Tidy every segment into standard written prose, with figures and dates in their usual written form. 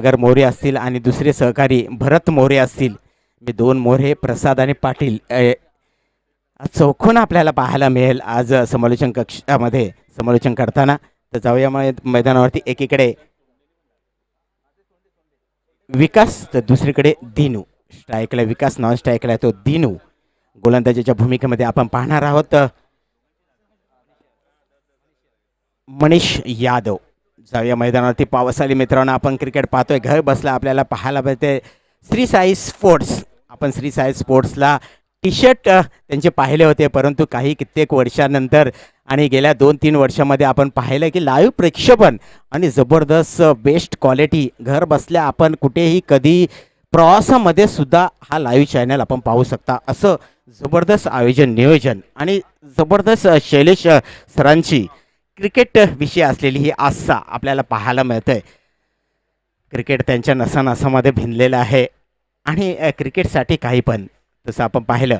अगर मोरे असतील आणि दुसरे सहकारी भरत मोरे असतील. मी दोन मोरे प्रसाद आणि पाटील चौकोन आपल्याला पाहायला मिळेल आज समालोचन कक्षामध्ये समालोचन करताना. तर जाऊया मैदानावरती. एकीकडे विकास तर दुसरीकडे दिनू. स्ट्राईकला विकास, नॉन स्ट्राईकला तो दिनू. गोलंदाजीच्या भूमिकेमध्ये आपण पाहणार आहोत मनीष यादव. जाऊया मैदानावरती. पावस आली मित्रांनो, आपण क्रिकेट पाहतोय घर बसला आपल्याला पाहायला मिळते श्री साई स्पोर्ट्स. आपण श्री साई स्पोर्ट्सला टी शर्ट त्यांचे पाहिले होते, परंतु काही कित्येक वर्षानंतर आणि गेल्या 2-3 वर्षामध्ये आपण पाहिलं की लाईव्ह प्रेक्षेपण आणि जबरदस्त बेस्ट क्वालिटी घर बसल्या आपण कुठेही कधी प्रवासामध्ये सुद्धा हा लाईव्ह चॅनल आपण पाहू शकता. असं जबरदस्त आयोजन नियोजन आणि जबरदस्त शैलेश सरांची क्रिकेट विषयी असलेली ही आस्था आपल्याला पाहायला मिळते. क्रिकेट त्यांच्या नसानसामध्ये भिनलेलं आहे आणि क्रिकेटसाठी काही पण. तसं आपण पाहिलं.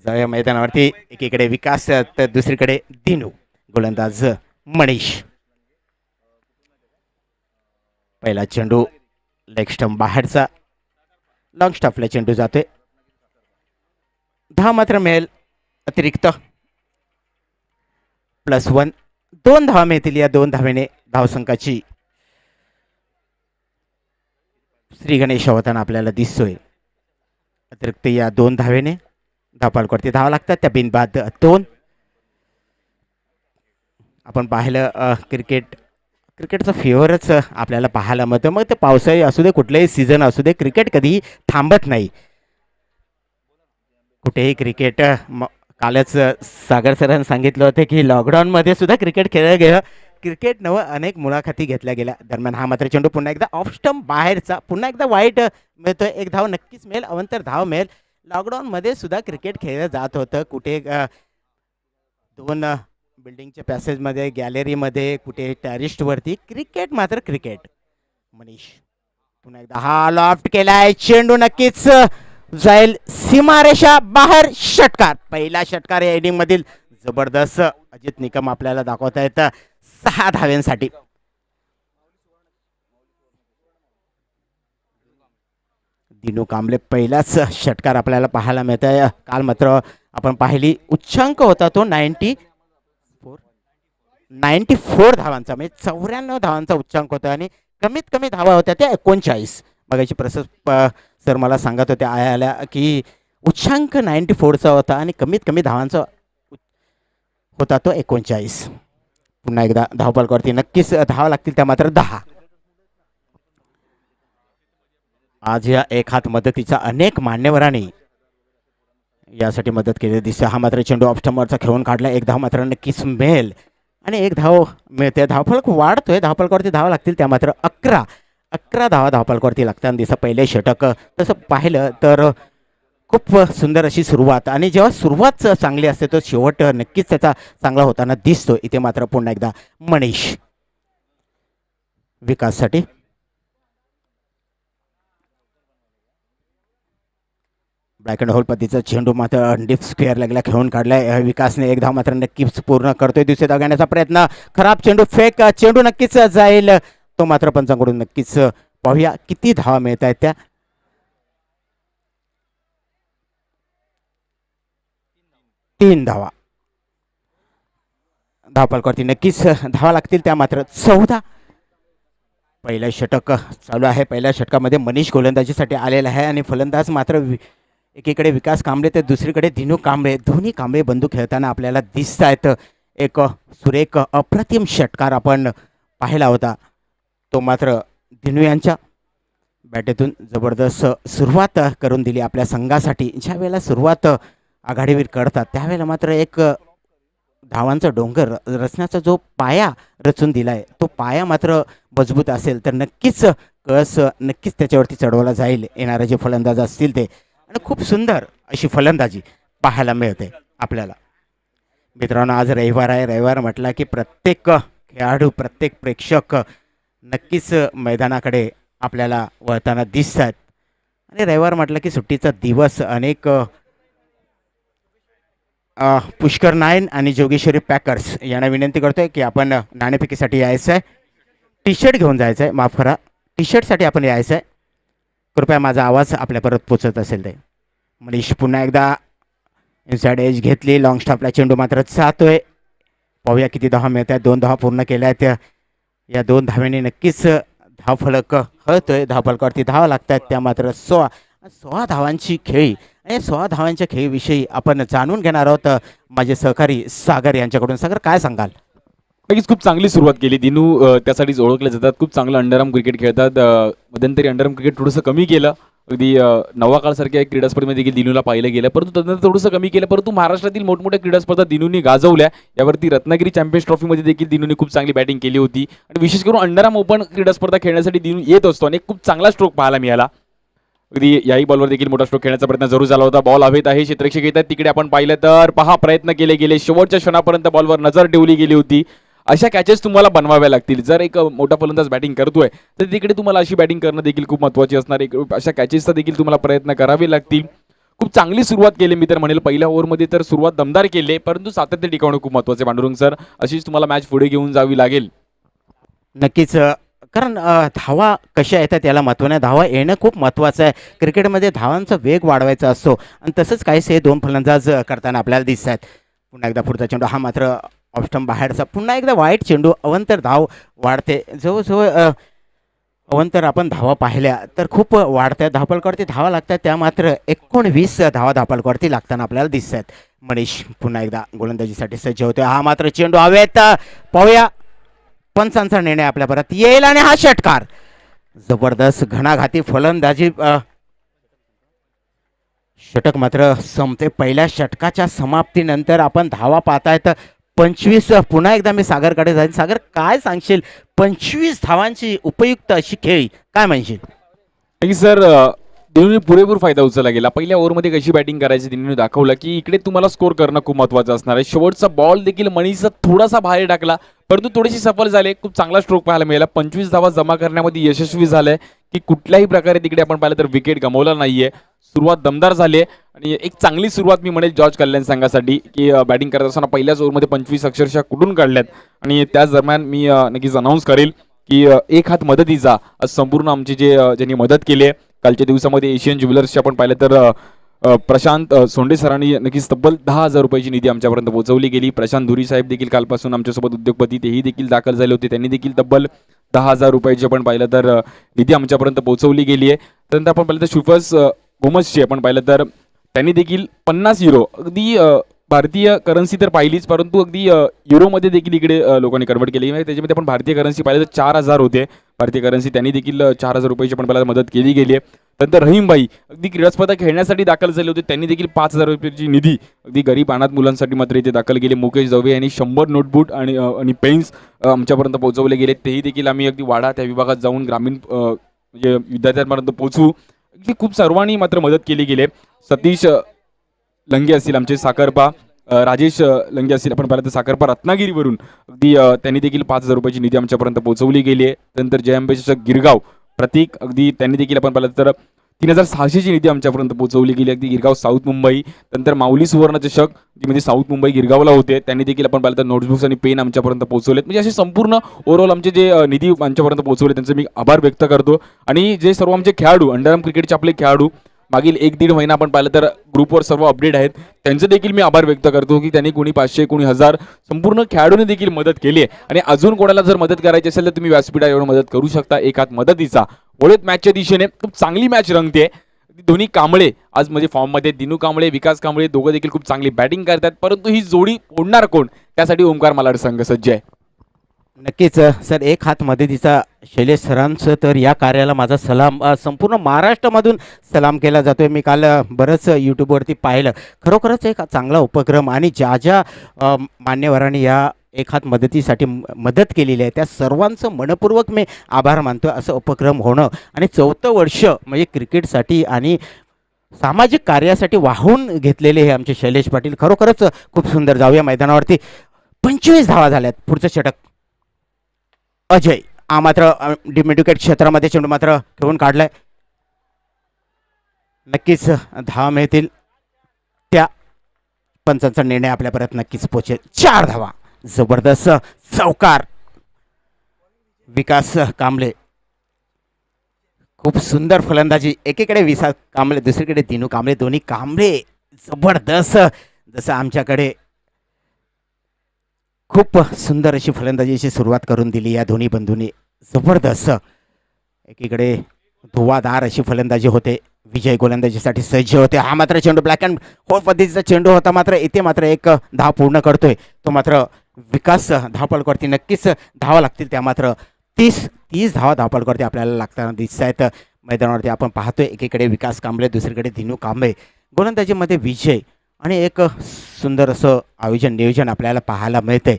जाऊया मैदानावरती. एकीकडे विकास तर दुसरीकडे दिनू. गोलंदाज मनीष. पहिला चेंडू लेग स्टंप बाहेरचा. लॉंग स्टॉपला चेंडू जातोय. 10 मात्र मिळेल अतिरिक्त +1. 2 धावा मिळतील. या 2 धावेने धावसंख्याची श्री गणेश होताना आपल्याला दिसतोय. अतिरिक्त या 2 धावेने धावपालकडती धावा लागतात. त्या बिनबाद 2. आपण पाहिलं क्रिकेटचं फेवरच आपल्याला पाहायला मिळतं. मग ते पावसाळी असू दे, कुठलेही सीझन असू दे, क्रिकेट कधीही थांबत नाही. कुठेही क्रिकेट कालच सागर सरांनी सांगितलं होतं की लॉकडाऊनमध्ये सुद्धा क्रिकेट खेळलं गेलं. क्रिकेट नवं अनेक मुलाखती घेतल्या गेल्या. दरम्यान हा मात्र चेंडू पुन्हा एकदा ऑफ स्टंप बाहेरचा. पुन्हा एकदा वाईट मिळतोय. 1 धाव नक्कीच मिळेल. अवंतर धाव मिळेल. लॉकडाऊनमध्ये सुद्धा क्रिकेट खेळलं जात होतं. कुठे 2 बिल्डिंगच्या पॅसेजमध्ये, गॅलरीमध्ये, कुठे टॅरिस्टवरती. क्रिकेट मात्र क्रिकेट. मनीष पुन्हा एकदा हा लॉफ्ट केलाय. चेंडू नक्कीच जाईल सीमारेषा बाहेर. षटकार. पहिला षटकार या इनिंग मधील जबरदस्त अजित निकम आपल्याला दाखवता येतं 6 धाव्यांसाठी. दिनू कांबळे पहिलाच षटकार आपल्याला पाहायला मिळत आहे. काल मात्र आपण पाहिली उच्चांक होता तो 94 धावांचा, म्हणजे 94 धावांचा उच्चांक होता आणि कमीत कमी धावा होत्या त्या 39. बघायची प्रशस्त सर मला सांगत होते आल्या की उच्चांक 94चा होता आणि कमीत कमी धावांचा होता तो 39. पुन्हा एकदा धावपलकावरती नक्कीच धावा लागतील. त्या मात्र 10. आज या एक हात मदतीचा अनेक मान्यवरांनी यासाठी मदत केली दिसते. हा मात्र चेंडू ऑफ स्टंपवरचा खेळून काढला. 1 धाव मात्र नक्कीच मिळेल आणि 1 धाव मिळते. धावफलक वाढतोय. धावफलकावरती धावा लागतील. त्या मात्र 11 धावा धावफलकावरती लागताना दिसतं. पहिले षटक तसं पाहिलं तर खूप सुंदर अशी सुरुवात आणि जेव्हा सुरुवात चांगली असते तो शेवट नक्कीच त्याचा चांगला होताना दिसतो. इथे मात्र पुन्हा एकदा मनीष विकाससाठी. ब्लॅक अँड होल पद्धतीचा चेंडू मात्र डीप स्क्वेअर लागला खेळून काढलाय. विकासने 1 धाव मात्र नक्कीच पूर्ण करतोय. दुसरी धाव घेण्याचा प्रयत्न. खराब चेंडू. फेक चेंडू नक्कीच जाईल. तो मात्र पंचांकडून नक्कीच पाहूया किती धावा मिळत आहेत त्या. 3 धावा. धावपलकावरती नक्कीच धावा लागतील. त्या मात्र 14. पहिलं षटक चालू आहे. पहिल्या षटकामध्ये मनीष गोलंदाजीसाठी आलेला आहे आणि फलंदाज मात्र एकीकडे विकास कांबळे तर दुसरीकडे दिनू कांबळे. दोन्ही कांबळे बंदूक खेळताना आपल्याला दिसत आहेत. एक सुरेख अप्रतिम षटकार आपण पाहिला होता. तो मात्र दिनू यांच्या बॅटेतून जबरदस्त सुरुवात करून दिली आपल्या संघासाठी. ज्या वेळेला सुरुवात आघाडीवीर करतात त्यावेळेला मात्र एक धावांचा डोंगर रचण्याचा जो पाया रचून दिलाय तो पाया मात्र मजबूत असेल तर नक्कीच कळस नक्कीच त्याच्यावरती चढवला जाईल. येणारे जे फलंदाज असतील ते आणि खूप सुंदर अशी फलंदाजी पाहायला मिळते आपल्याला. मित्रांनो आज रविवार आहे. रविवार म्हटला की प्रत्येक खेळाडू प्रत्येक प्रेक्षक नक्कीच मैदानाकडे आपल्याला वळताना दिसतात आणि रविवार म्हटलं की सुट्टीचा दिवस. अनेक पुष्कर नाईन आणि जोगेश्वरी पॅकर्स यांना विनंती करतोय की आपण नाणेफेकीसाठी यायचं आहे. टी शर्ट घेऊन जायचं आहे. माफ करा. टी शर्टसाठी आपण यायचं आहे. कृपया माझा आवाज आपल्यापर्यंत पोचत असेल ते. मनीष पुन्हा एकदा इनसाइड एज घेतली. लॉंग स्टॉपला चेंडू मात्र जातोय. पाहूया किती धावा मिळत आहेत. 2 धावा पूर्ण केल्या आहेत. या 2 धाव्यांनी नक्कीच धावफलक हळतोय. धावफलकावरती धावा लागत आहेत त्या मात्र 16 धावांची खेळी. आणि 16 धावांच्या खेळीविषयी आपण जाणून घेणार आहोत माझे सहकारी सागर यांच्याकडून. सागर, काय सांगाल? नक्कीच खूप चांगली सुरुवात केली दिनू. त्यासाठीच ओळखले जातात. खूप चांगलं अंडरआर्म क्रिकेट खेळतात. मध्यंतरी अंडरआर्म क्रिकेट थोडंसं कमी केलं. अगदी नवा काळसारख्या एक क्रीडा स्पर्धेमध्ये देखील दिनूला पाहिलं गेलं, परंतु तदनंतर थोडंसं कमी केलं. परंतु महाराष्ट्रातील मोठमोठ्या क्रीडा स्पर्धा दिनूनी गाजवल्या. यावरती रत्नागिरी चॅम्पियन्स ट्रॉफीमध्ये देखील दिनूने खूप चांगली बॅटिंग केली होती. आणि विशेष करून अंडरआर्म ओपन क्रीडा स्पर्धा खेळण्यासाठी दिनू येत असतो आणि खूप चांगला स्ट्रोक पाहायला मिळाला. अगदी याही बॉलवर देखील मोठा स्ट्रोक खेळण्याचा प्रयत्न जरूर झाला होता. बॉल हवेत आहे, क्षेत्ररक्षक येत आहेत तिकडे. आपण पाहिलं तर पहा, प्रयत्न केले गेले. शेवटच्या क्षणापर्यंत बॉलवर नजर ठेवली गेली होती. अशा कॅचेस तुम्हाला बनवाव्या लागतील. जर एक मोठा फलंदाज बॅटिंग करतोय तर तिकडे तुम्हाला अशी बॅटिंग करणं देखील खूप महत्त्वाची असणार आहे. अशा कॅचेसचा देखील तुम्हाला प्रयत्न करावे लागतील. खूप चांगली सुरुवात केली मी तर म्हणेल. पहिल्या ओव्हरमध्ये तर सुरुवात दमदार केली, परंतु सातत्य टिकवणं खूप महत्त्वाचं आहे पांडुरंग सर. अशीच तुम्हाला मॅच पुढे घेऊन जावी लागेल. नक्कीच. कारण धावा कशा येतात याला महत्त्व नाही. धावा येणं खूप महत्त्वाचं आहे. क्रिकेटमध्ये धावांचा वेग वाढवायचा असतो आणि तसंच काहीसे हे 2 फलंदाज करताना आपल्याला दिसत आहेत. पुन्हा एकदा पुढचा चेंडू, हा मात्र ऑफस्टंप बाहेरचा. पुन्हा एकदा वाईट चेंडू. अवंतर धाव वाढते. जवळजवळ अवंतर आपण धावा पाहिल्या तर खूप वाढत्या. धावपलकावरती धावा लागतात त्या मात्र 19 धावा धावपलकावरती लागताना आपल्याला दिसत आहेत. मनीष पुन्हा एकदा गोलंदाजीसाठी सज्ज होतोय. हा मात्र चेंडू हवेत. पाहूया पंचांचा निर्णय आपल्या परत येईल आणि हा षटकार. जबरदस्त घणाघाती फलंदाजी. षटक मात्र संपते. पहिल्या षटकाच्या समाप्तीनंतर आपण धावा पाहतायत 25. पुन्हा एकदा मी सागरकडे जाईन. सागर, काय सांगशील? 25 धावांची उपयुक्त अशी खेळी, काय म्हणशील? सर, दिनूने पुरेपूर फायदा उचलला गेला. पहिल्या ओव्हरमध्ये कशी बॅटिंग करायची दिनूने दाखवलं की इकडे तुम्हाला स्कोर करणं खूप महत्त्वाचं असणार आहे. शेवटचा बॉल देखील मनीषचा थोडासा बाहेर टाकला, परंतु थोडीशी सफल झाले. खूप चांगला स्ट्रोक पाहायला मिळाला. 25 धावा जमा करण्यामध्ये यशस्वी झालाय की कुठल्याही प्रकारे तिकडे आपण पाहिलं तर विकेट गमावला नाहीये. सुरुवात दमदार झाली आहे आणि एक चांगली सुरुवात मी म्हणेल जॉर्ज कल्याण संघासाठी की बॅटिंग करत असताना पहिल्याच ओव्हरमध्ये 25 अक्षरशः कुठून काढल्यात. आणि त्याच दरम्यान मी नक्कीच अनाऊन्स करेल की एक हात मदतीचा आज संपूर्ण आमची ज्यांनी मदत केली आहे कालच्या दिवसामध्ये एशियन ज्वेलर्सचे आपण पाहिलं तर प्रशांत सोंडे सरांनी नक्कीच तब्बल 10,000 रुपयाची निधी आमच्यापर्यंत पोहोचवली गेली. प्रशांत धुरी साहेब देखील कालपासून आमच्यासोबत उद्योगपती तेही देखील दाखल झाले होते. त्यांनी देखील तब्बल 10,000 रुपयाची आपण पाहिलं तर निधी आमच्यापर्यंत पोहोचवली गेली आहे. त्यानंतर आपण पाहिलं तर शुफस गोमसची आपण पाहिलं तर त्यांनी देखील 50 युरो, अगदी भारतीय करन्सी तर पाहिलीच, परंतु अगदी युरोमध्ये देखील इकडे लोकांनी कन्वर्ट केली. त्याच्यामध्ये आपण भारतीय करन्सी पाहिलं तर 4,000 होते भारतीय करन्सी. त्यांनी देखील 4,000 रुपयाची आपण आपल्याला मदत केली गेली आहे. नंतर रहीमभाई अगदी क्रीडा स्पर्धा खेळण्यासाठी दाखल झाले होते. त्यांनी देखील 5,000 रुपयाची निधी अगदी गरीब अनाथ मुलांसाठी मात्र इथे दाखल केली. मुकेश दवे यांनी 100 नोटबुक आणि पेन्स आमच्यापर्यंत पोहोचवले गेले. तेही देखील आम्ही अगदी वाडा त्या विभागात जाऊन ग्रामीण म्हणजे विद्यार्थ्यांपर्यंत पोहोचू अगदी खूप सर्वांनी मात्र मदत केली गेली. सतीश लंगे असतील आमचे साखरपा, राजेश लंगे असतील आपण पाहिलं तर साखरपा रत्नागिरीवरून अगदी त्यांनी देखील 5,000 रुपयाची निधी आमच्यापर्यंत पोहोचवली गेली आहे. त्यानंतर जयंबे चषक गिरगाव प्रतीक अगदी त्यांनी देखील आपण पाहिलं तर 3,600ची निधी आमच्यापर्यंत पोहोचवली गेली अगदी गिरगाव साऊथ मुंबई. नंतर माऊली सुवर्ण चषक म्हणजे साऊथ मुंबई गिरगावला होते, त्यांनी देखील आपण पाहिलं तर नोटबुक्स आणि पेन आमच्यापर्यंत पोहोचवलेत. म्हणजे असे संपूर्ण ओव्हरऑल आमचे जे निधी आमच्यापर्यंत पोहोचवले त्यांचे मी आभार व्यक्त करतो. आणि जे सर्व आमचे खेळाडू अंडरआर्म क्रिकेटचे आपले खेळाडू मागील 1-1.5 महिना आपण पाहिलं तर ग्रुपवर सर्व अपडेट आहेत, त्यांचे देखील मी आभार व्यक्त करतो की त्यांनी कोणी 500 कोणी 1000 संपूर्ण खेळाडूंनी देखील मदत केली आहे. आणि अजून कोणाला जर मदत करायची असेल तर तुम्ही व्यासपीठावर मदत करू शकता. एक हात मदतीचा वळत मॅचच्या दिशेने खूप चांगली मॅच रंगते. दोन्ही कांबळे आज म्हणजे फॉर्ममध्ये, दिनू कांबळे विकास कांबळे दोघं देखील खूप चांगली बॅटिंग करतात. परंतु ही जोडी फोडणार कोण त्यासाठी ओमकार मालाड संघ सज्ज आहे. नक्कीच सर, एक हात मदतीचा शैलेश सरांचं तर या कार्याला माझा सलाम संपूर्ण महाराष्ट्रामधून सलाम केला जातोय. मी काल बरंच यूट्यूबवरती पाहिलं. खरोखरच एक चांगला उपक्रम आणि ज्या ज्या मान्यवरांनी या एक हात मदतीसाठी मदत केलेली आहे त्या सर्वांचं मनपूर्वक मी आभार मानतो. असं उपक्रम होणं आणि 4थं वर्ष म्हणजे क्रिकेटसाठी आणि सामाजिक कार्यासाठी वाहून घेतलेले हे आमचे शैलेश पाटील खरोखरच खूप सुंदर. जाऊया मैदानावरती. 25 धावा झाल्यात. पुढचं षटक अजय, हा मात्र डिमिड्युकेट क्षेत्रामध्ये चेंडू मात्र ठेवून काढलाय. नक्कीच धावा मिळतील त्या पंचांचा निर्णय आपल्यापर्यंत नक्कीच पोचेल. 4 धावा, जबरदस्त चौकार विकास कांबळे. खूप सुंदर फलंदाजी. एकीकडे विसा कांबळे, दुसरीकडे दिनू कांबळे. दोन्ही कांबळे जबरदस्त. जसं आमच्याकडे खूप सुंदर अशी फलंदाजीची सुरुवात करून दिली या दोन्ही बंधूंनी. जबरदस्त. एकीकडे धुवाधार अशी फलंदाजी होते. विजय गोलंदाजीसाठी सज्ज होते. हा मात्र चेंडू ब्लॅक अँड होल पद्धतीचा चेंडू होता. मात्र इथे मात्र एक धाव पूर्ण करतोय तो मात्र विकास. धावपळकरती नक्कीच धावा लागतील त्या. मात्र 30 धावा धावपळकरती आपल्याला लागताना दिसत आहेत मैदानावरती. आपण पाहतोय एकीकडे विकास कांबळे, दुसरीकडे दिनू कांबळे. गोलंदाजीमध्ये विजय आणि एक सुंदर असं नियोजन आपल्याला पाहायला मिळतंय.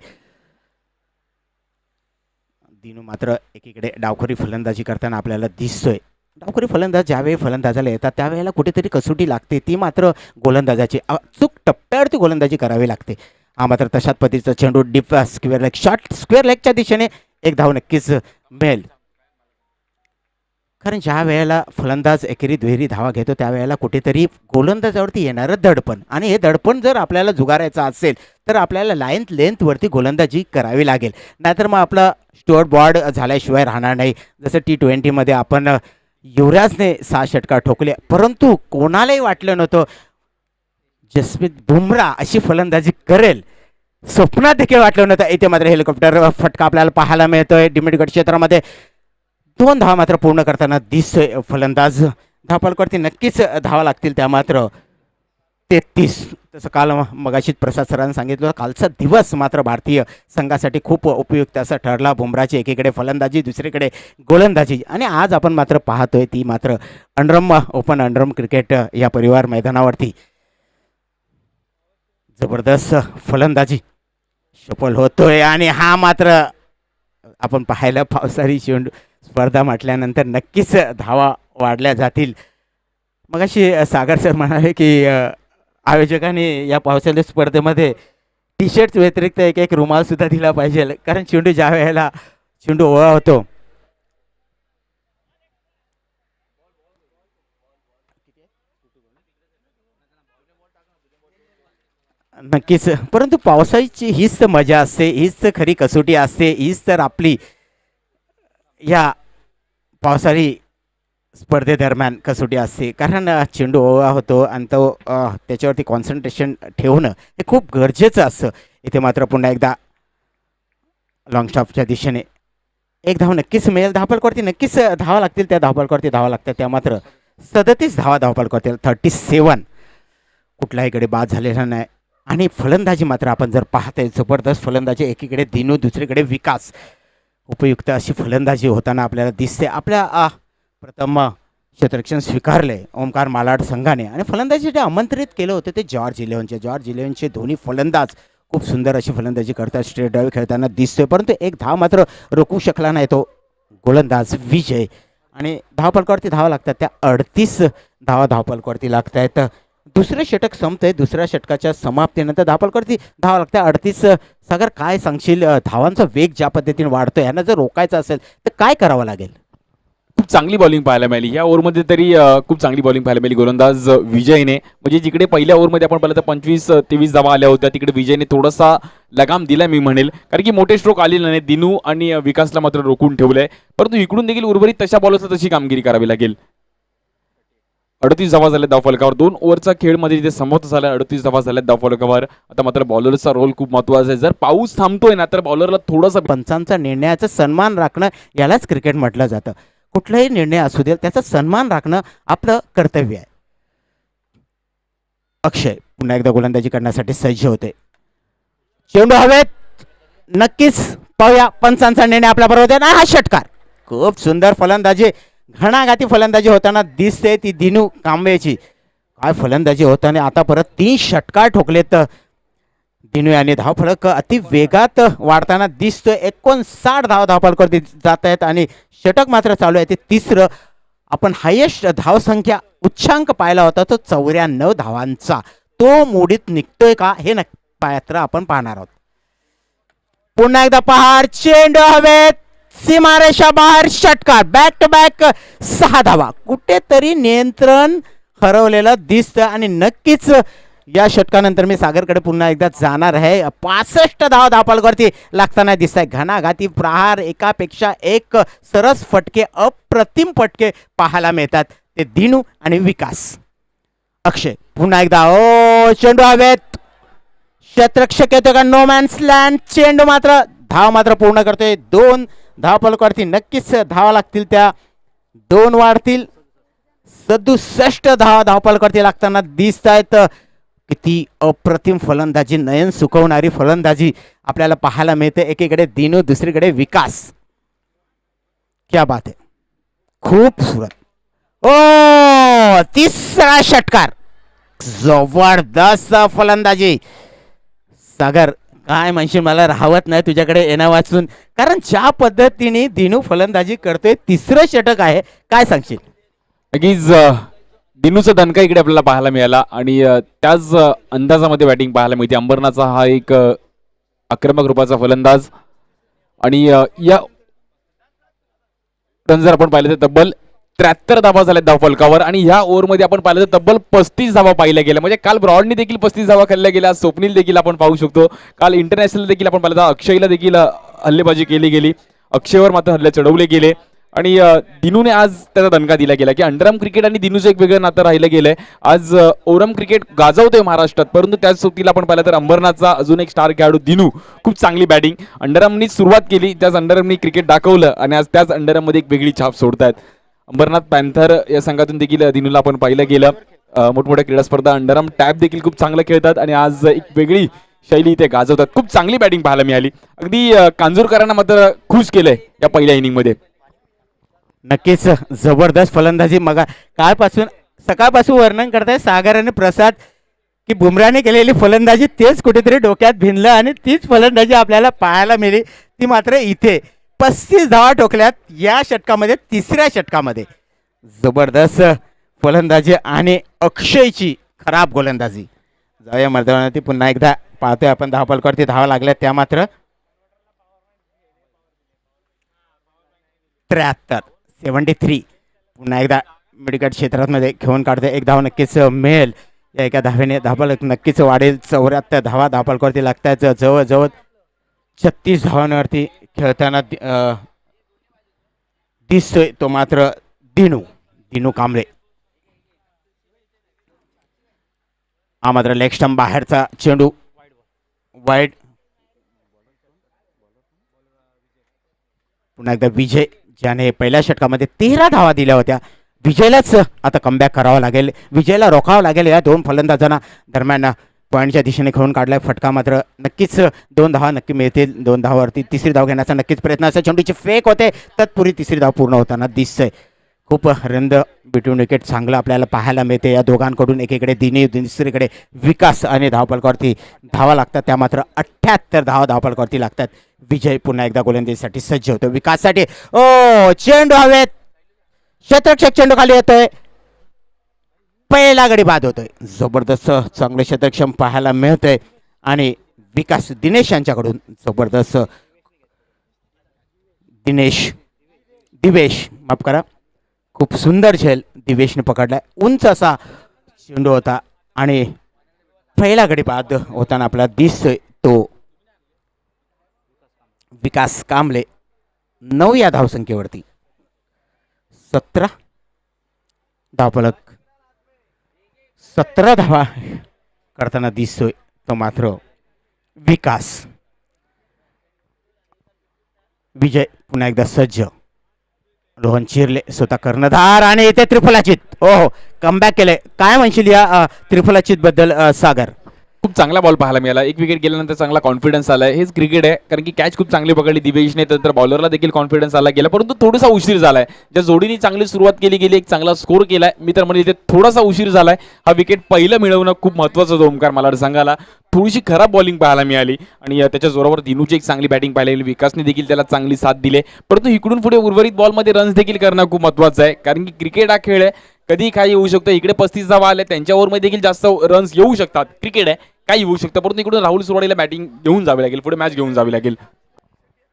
दिनू मात्र एकीकडे डावखोरी फलंदाजी करताना आपल्याला दिसतोय. डावखोरी फलंदाज ज्यावेळी फलंदाजाला येतात त्यावेळेला कुठेतरी कसोटी लागते. ती मात्र गोलंदाजाची अचूक टप्प्यावरती गोलंदाजी करावी लागते. हा मात्र तशाच पद्धतीचा चेंडू deep square leg short square लेगच्या दिशेने एक धाव नक्कीच मिळेल. कारण ज्या वेळेला फलंदाज एकेरी दुहेरी धावा घेतो त्यावेळेला कुठेतरी गोलंदाजावरती येणारं दडपण, आणि हे दडपण जर आपल्याला जुगारायचं असेल तर आपल्याला लेंथवरती गोलंदाजी करावी लागेल. नाहीतर मग आपला स्टुअर्ट बॉर्ड झाल्याशिवाय राहणार नाही. जसं T20मध्ये आपण युवराजने 6 षटकार ठोकले, परंतु कोणालाही वाटलं नव्हतं जसप्रीत बुमराह अशी फलंदाजी करेल. स्वप्नात देखील वाटलं नव्हतं. इथे मात्र हेलिकॉप्टर फटका आपल्याला पाहायला मिळतोय. डिमिटगड क्षेत्रामध्ये 2 धावा मात्र पूर्ण करताना दिसतोय फलंदाज. धावपळकरती नक्कीच धावा लागतील त्या. मात्र 33. तसं काल मगाशीच प्रसाद सरांनी सांगितलं, कालचा दिवस मात्र भारतीय संघासाठी खूप उपयुक्त असा ठरला. बुमराची एकीकडे फलंदाजी, दुसरीकडे गोलंदाजी. आणि आज आपण मात्र पाहतोय ती मात्र ओपन अंडरम क्रिकेट या परिवार मैदानावरती जबरदस्त फलंदाजी सफल होतोय. आणि हा मात्र आपण पाहायला पावसाळी चेंडू स्पर्धा म्हटल्यानंतर नक्कीच धावा वाढल्या जातील. मगाशी सागर सर म्हणाले की आयोजकांनी या पावसाळी स्पर्धेमध्ये टी-शर्ट व्यतिरिक्त एक रुमालसुद्धा दिला पाहिजे. कारण चेंडू ज्या वेळेला चेंडू ओळा होतो नक्कीच, परंतु पावसाळीची हीच तर मजा असते, हीच तर खरी कसोटी असते, हीच तर आपली या पावसाळी स्पर्धेदरम्यान कसोटी असते. कारण चेंडू ओळा होतो आणि तो त्याच्यावरती कॉन्सन्ट्रेशन ठेवणं हे खूप गरजेचं असतं. इथे मात्र पुन्हा एकदा लॉंग स्टॉपच्या दिशेने एक धाव नक्कीच मिळेल. धावपळकरती नक्कीच धावा लागतील त्या. धावपळकरती धावा लागतात त्या. मात्र 37 धावा धावपळकरतील 37. कुठल्याही कडे बाद झालेला नाही. आणि फलंदाजी मात्र आपण जर पाहतोय जबरदस्त फलंदाजी. एकीकडे दिनू, दुसरीकडे विकास. उपयुक्त अशी फलंदाजी होताना आपल्याला दिसते. आपल्या प्रथम क्षेत्ररक्षण स्वीकारले ओमकार मालाड संघाने. आणि फलंदाजी जे आमंत्रित केलं होतं ते जॉर्ज इलेव्हनचे दोन्ही फलंदाज खूप सुंदर अशी फलंदाजी करतात. स्ट्रेट ड्राईव्ह खेळताना दिसतोय, परंतु एक धाव मात्र रोखू शकला नाही तो गोलंदाज विजय. आणि धावपळकरती धावा लागतात त्या. 38 धावा धावपळकरती लागत आहेत. दुसरं षटक संपतंय. दुसऱ्या षटकाच्या समाप्तीनंतर धावपळकरती धावा लागतात 38. सागर काय सांगशील, धावांचा वेग ज्या पद्धतीने वाढतोय, यांना जर रोखायचं असेल तर काय करावं लागेल? खूप चांगली बॉलिंग पाहायला मिळाली या ओव्हरमध्ये तरी. खूप चांगली बॉलिंग पाहायला मिळाली गोलंदाज विजयने. म्हणजे जिकडे पहिल्या ओव्हरमध्ये आपण पाहिलं तर 25-23 धावा आल्या होत्या, तिकडे विजयने थोडासा लगाम दिला मी म्हणेल. कारण की मोठे स्ट्रोक आलेले नाही. दिनू आणि विकासला मात्र रोखून ठेवलंय. परंतु इकडून देखील उर्वरित तशा बॉलरला तशी कामगिरी करावी लागेल. 38 धावा झाल्या धावफलकावर. 2 ओव्हरचा खेळमध्ये जिथे समाप्त झाला 38 धावा झाल्या धावफलकावर. आता मात्र बॉलरचा रोल खूप महत्त्वाचा आहे. जर पाऊस थांबतोय ना तर बॉलरला थोडासा पंचांचा निर्णयाचा सन्मान राखणं यालाच क्रिकेट म्हटलं जातं. कुठलाही निर्णय असू दे त्याचा सन्मान राखणं आपलं कर्तव्य आहे. अक्षय पुन्हा एकदा गोलंदाजी करण्यासाठी सज्ज होते. चेंडू हवेत. नक्कीच पाहूया पंचांचा निर्णय आपल्या बरोबर. हा षटकार. खूप सुंदर फलंदाजी, घणाघाती फलंदाजी होताना दिसते ती दिनू कांबळेची. काय फलंदाजी होताना. आता परत 3 षटकार ठोकलेत दिनू याने. धावफलक अति वेगात वाढताना दिसतोय. 59 धावफलकावरती जात आहेत आणि षटक मात्र चालू आहे ते 3रं. आपण हायेस्ट धावसंख्या उच्चांक पाहिला होता तो 94 धावांचा. तो मोडीत निघतोय का हे पात्र आपण पाहणार आहोत. पुन्हा एकदा पहार. चेंडू हवेत. सीमारेषा बाहेर. षटकार. बॅक टू बॅक 6 धावा. कुठेतरी नियंत्रण हरवलेलं दिसतं आणि नक्कीच या षटकानंतर मी सागरकडे पुन्हा एकदा जाणार आहे. 65 धावा धावफलकावरती लागताना दिसत आहे. घणाघाती प्रहार, एकापेक्षा एक सरस फटके, अप्रतिम फटके पाहायला मिळतात. ते दिनू आणि विकास. अक्षय पुन्हा एकदा ओ चेंडू हवेत, क्षेत्ररक्षक येतो का, नो मॅन्स लँड. चेंडू मात्र धाव मात्र पूर्ण करतोय. 2 धावफलकावरती नक्कीच धावा लागतील, त्या 2 वाढतील. 67 धावा धावफलकावरती लागताना दिसत आहेत. किती अप्रतिम फलंदाजी, नयन सुकवणारी फलंदाजी आपल्याला पाहायला मिळते. एकीकडे दिनू, दुसरीकडे विकास. क्या बात आहे, खूपसूरत. ओ तिसरा षटकार, जबरदस्त फलंदाजी. सागर काय म्हणशील, मला राहवत नाही तुझ्याकडे येणं वाचून, कारण ज्या पद्धतीने दिनू फलंदाजी करतोय. तिसरं षटक आहे, काय सांगशील? नक्कीच दिनूचा दणका इकडे आपल्याला पाहायला मिळाला आणि त्याच अंदाजामध्ये बॅटिंग पाहायला मिळते. अंबरनाथचा हा एक आक्रमक रूपाचा फलंदाज आणि या रन जर आपण पाहिलं तर तब्बल 73 धावा झाल्या धावफलकावर आणि ह्या ओव्हरमध्ये आपण पाहिलं तर तब्बल 35 धावा पाहिल्या गेल्या. म्हणजे काल ब्रॉडनी देखील 35 धावा खेळल्या गेल्या, स्वप्नील देखील आपण पाहू शकतो. काल इंटरनॅशनल देखील आपण पाहिलं तर अक्षयला देखील हल्लेबाजी केली गेली, अक्षयवर मात्र हल्ले चढवले गेले आणि दिनूने आज त्याचा दणका दिला गेला की अंडरआर्म क्रिकेट आणि दिनूचं एक वेगळं नातं राहिलं गेलंय. आज ओरम क्रिकेट गाजवतोय महाराष्ट्रात, परंतु त्याच सोबतीला आपण पाहिलं तर अंबरनाथचा अजून एक स्टार खेळाडू दिनू, खूप चांगली बॅटिंग. अंडरआर्मनी सुरुवात केली, त्याच अंडरआर्मनी क्रिकेट दाखवलं आणि आज त्याच अंडरआर्ममध्ये एक वेगळी छाप सोडतायत. अंबरनाथ पॅन्थर या संघातून देखील दिनूला आपण पाहिलं गेलं. मोठमोठ्या क्रीडा स्पर्धा अंडरआर्म टॅप देखील खूप चांगलं खेळतात आणि आज एक वेगळी शैली इथे गाजवतात. खूप चांगली बॅटिंग पाहायला मिळाली. अगदी कांजूरकरांना मात्र खुश केलंय या पहिल्या इनिंगमध्ये. नक्कीच जबरदस्त फलंदाजी. मग कालपासून सकाळपासून वर्णन करताय सागर आणि प्रसाद की बुमराने केलेली फलंदाजी तेच कुठेतरी डोक्यात भिनलं आणि तीच फलंदाजी आपल्याला पाहायला मिळाली. ती मात्र इथे 35 धावा ठोकल्यात या षटकामध्ये, तिसऱ्या षटकामध्ये. जबरदस्त फलंदाजी आणि अक्षयची खराब गोलंदाजी. जाऊया मैदानावरती पुन्हा एकदा पाहतोय आपण. धावफलकावरती धावा लागल्या त्या मात्र 73. पुन्हा एकदा मिडकट क्षेत्रामध्ये घेऊन काढते. एक धाव नक्कीच मिळेल या एका धावेने. धावफलक नक्कीच वाढेल. 74 धावा धावफलकावरती लागतात. जवळजवळ 36 धावांवरती खेळताना दिसतोय तो मात्र दिनू कांबळे. हा मात्र लेग स्टंप बाहेरचा चेंडू, वाईड. पुन्हा एकदा विजय, ज्याने पहिल्या षटकामध्ये 13 धावा दिल्या होत्या. विजयलाच आता कमबॅक करावं लागेल, विजयला रोखावं लागेल. या 2 फलंदाजांना दरम्यान पॉईंटच्या दिशेने खेळून काढलाय. फटका मात्र नक्कीच 2 धावा नक्की मिळतील. 2 धावावरती तिसरी धाव घेण्याचा नक्कीच प्रयत्न असेल. चेंडूची फेक होते, तत्पूर्वी तिसरी धाव पूर्ण होताना दिसतंय. खूप रंद बिटवीन विकेट चांगलं आपल्याला पाहायला मिळते या दोघांकडून. एकीकडे दिनी, दुसरीकडे विकास आणि धावफलकावरती धावा लागतात त्या मात्र 78 धावा धावफलकावरती लागतात. विजय पुन्हा एकदा गोलंदाजीसाठी सज्ज होतो. विकाससाठी ओ चेंडू हवेत, क्षेत्ररक्षक चेंडू खाली येतोय, पहिला गडी बाद होतोय. जबरदस्त चांगले क्षेत्रक्षम पाहायला मिळतंय आणि विकास दिनेश यांच्याकडून जबरदस्त दिवेश माफ करा, खूप सुंदर झेल दिवेशने पकडलाय. उंच असा चेंडू होता आणि पहिला गडी बाद होताना आपल्याला दिसतोय तो विकास कांबळे. 9 या धावसंख्येवरती 17 धावफलक, 17 धावा करताना दिसतोय तो मात्र विकास. विजय पुन्हा एकदा सज्ज. रोहन चिरले स्वतः कर्णधार आणि इथे त्रिफलाचित. ओहो, कमबॅक केले. काय म्हणशील या त्रिफलाचित बद्दल सागर? खूप चांगला बॉल पाहायला मिळाला. एक विकेट गेल्यानंतर चांगला कॉन्फिडन्स आलाय. हेच क्रिकेट आहे, कारण की कॅच खूप चांगली पकडली दिवेशने, तर बॉलरला देखील कॉन्फिडन्स आला गेला, परंतु थोडासा उशीर झालाय. ज्या जोडीने चांगली सुरुवात केली गेली, एक चांगला स्कोर केलाय. मी तर म्हणजे इथे थोडासा उशीर झालाय. हा विकेट पहिलं मिळवणं खूप महत्त्वाचं होतं ओमकार मला सांगायला. थोडीशी खराब बॉलिंग पाहायला मिळाली आणि त्याच्या जोरावर दिनूची एक चांगली बॅटिंग पाहायला गेली. विकासने देखील त्याला चांगली साथ दिली, परंतु इकडून पुढे उर्वरित बॉलमध्ये रन्स देखील करणं खूप महत्त्वाचं आहे, कारण की क्रिकेट हा खेळ आहे, कधी काही येऊ शकतं. इकडे 35 धावा आल्या, त्यांच्या ओव्हरमध्ये देखील जास्त रन्स येऊ शकतात. क्रिकेट आहे, काही होऊ शकतं, परंतु इकडून राहुल सुरवाडीला बॅटिंग घेऊन जावी लागेल, पुढे मॅच घेऊन जावी लागेल.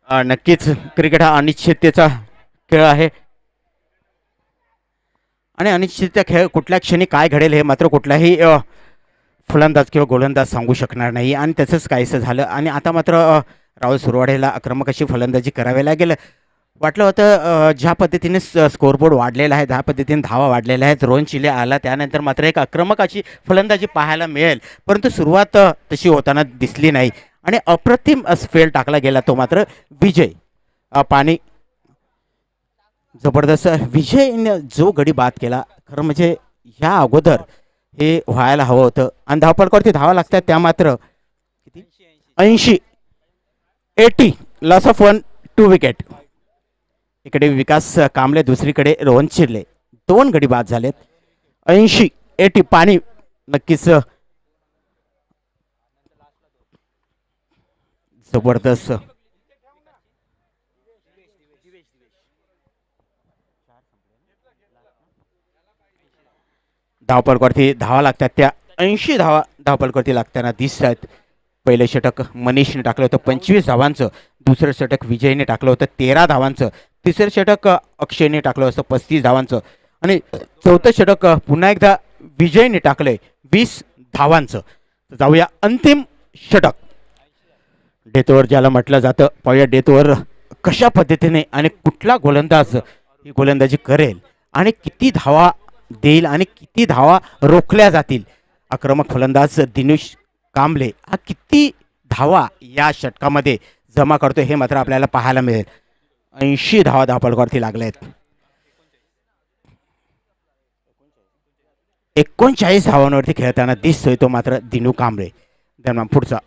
नक्कीच क्रिकेट हा अनिश्चिततेचा खेळ आहे आणि अनिश्चितता खेळ कुठल्या क्षणी काय घडेल हे मात्र कुठल्याही फलंदाज किंवा गोलंदाज सांगू शकणार नाही आणि तसंच काहीसं झालं आणि आता मात्र राहुल सुरवाडेला आक्रमक अशी फलंदाजी करावी लागेल. वाटलं होतं ज्या पद्धतीने स्कोरबोर्ड वाढलेला आहे, ज्या पद्धतीने धावा वाढलेल्या आहेत, रोहन चिले आला त्यानंतर मात्र एक आक्रमक अशी फलंदाजी पाहायला मिळेल, परंतु सुरुवात तशी होताना दिसली नाही आणि अप्रतिम फेल टाकला गेला तो मात्र विजय पाणी. जबरदस्त विजयने जो गडी बाद केला, खरं म्हणजे ह्या अगोदर हे व्हायला हवं होतं आणि धावपळकावरती धावा लागतात त्या मात्र किती 80 लॉस ऑफ 1 2 विकेट. इकडे विकास कांबळे, दुसरीकडे रोहन चिर्ले, 2 गडी बाद झालेत. 80 पाणी नक्कीच जबरदस्त. धावपळकावरती धावा लागतात त्या 80 धावा धावपळकावरती लागताना दिसत आहेत. पहिलं षटक मनीषने टाकलं होतं 25 धावांचं, दुसरं षटक विजयने टाकलं होतं 13 धावांचं, तिसरं षटक अक्षयने टाकलं होतं 35 धावांचं आणि चौथं षटक पुन्हा एकदा विजयने टाकलंय 20 धावांचं. जाऊया अंतिम षटक, डेथवर ज्याला म्हटलं जातं. पाहूया डेथवर कशा पद्धतीने आणि कुठला गोलंदाज ही गोलंदाजी करेल आणि किती धावा देईल आणि किती धावा रोखल्या जातील. आक्रमक फलंदाज दिनेश कांबळे हा किती धावा या षटकामध्ये जमा करतो हे मात्र आपल्याला पाहायला मिळेल. 80 धावा धावपळकावरती लागल्या आहेत. 39 धावांवरती खेळताना दिसतोय तो मात्र दिनू कांबळे. दरम्यान पुढचा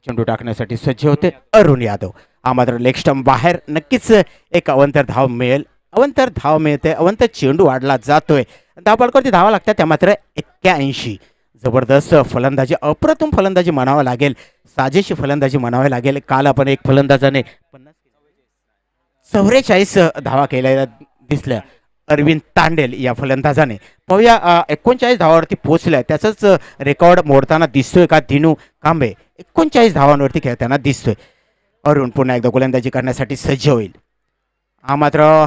चेंडू टाकण्यासाठी सज्ज होते अरुण यादव. हा मात्र लेग स्टंप बाहेर. नक्कीच एक अवंतर धाव मिळेल, अवंतर धाव मिळते, अवंतर चेंडू वाढला जातोय. धावपळकावरती धावा लागतात त्या मात्र 81. जबरदस्त फलंदाजी, अप्रतिम फलंदाजी म्हणावं लागेल, साजेशी फलंदाजी म्हणावी लागेल. काल आपण एक फलंदाजाने 44 धावा केलेल्या दिसल्या अरविंद तांडेल या फलंदाजाने. पाहूया 39 धावावरती पोहोचल्या, त्याचंच रेकॉर्ड मोडताना दिसतोय का दिनू कांबळे. 39 धावांवरती खेळताना दिसतोय. अरुण पुन्हा एकदा गोलंदाजी करण्यासाठी सज्ज होईल. हा मात्र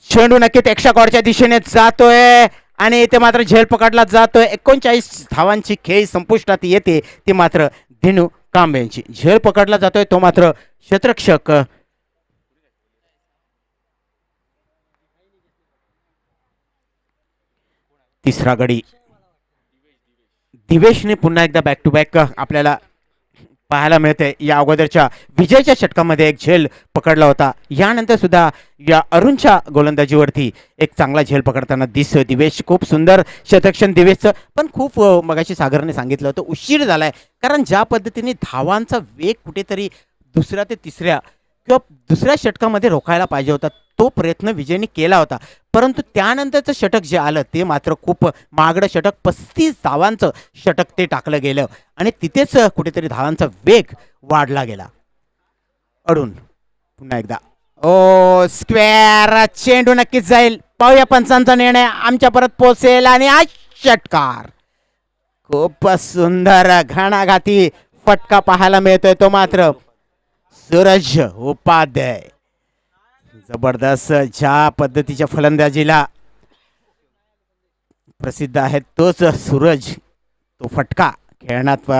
चेंडू नक्कीच एक्स्ट्रा कॉर्डच्या दिशेने जातोय आणि इथे मात्र झेल पकडला जातोय. 39 धावांची खेळी संपुष्टात येते ती मात्र दिनू कांबळेंची. झेल पकडला जातोय तो मात्र क्षेत्ररक्षक तिसरा गडी दिवेशने पुन्हा एकदा बॅक टू बॅक आपल्याला पाहायला मिळते. या अगोदरच्या विजयच्या षटकामध्ये एक झेल पकडला होता, यानंतर सुद्धा या अरुणच्या गोलंदाजीवरती एक चांगला झेल पकडताना दिसतोय दिवेश. खूप सुंदर शतक्षण दिवेशचं, पण खूप मगाशी सागरने सांगितलं होतं उशीर झालाय, कारण ज्या पद्धतीने धावांचा वेग कुठेतरी दुसऱ्या ते तिसऱ्या किंवा दुसऱ्या षटकामध्ये रोखायला पाहिजे होता, तो प्रयत्न विजयने केला होता. परंतु त्यानंतरचं षटक जे आलं ते मात्र खूप महागडं षटक, 35 धावांचं षटक ते टाकलं गेलं आणि तिथेच कुठेतरी धावांचा वेग वाढला गेला. अरुण पुन्हा एकदा ओ स्क्वेअर, चेंडू नक्कीच जाईल. पाहूया पंचांचा निर्णय आमच्या परत पोहोचेल आणि हा षटकार खूप सुंदर घणाघाती फटका पाहायला मिळतोय तो मात्र सूरज उपाध्याय. जबरदस्त ज्या पद्धतीच्या फलंदाजीला प्रसिद्ध आहे तोच सूरज, तो फटका खेळण्यात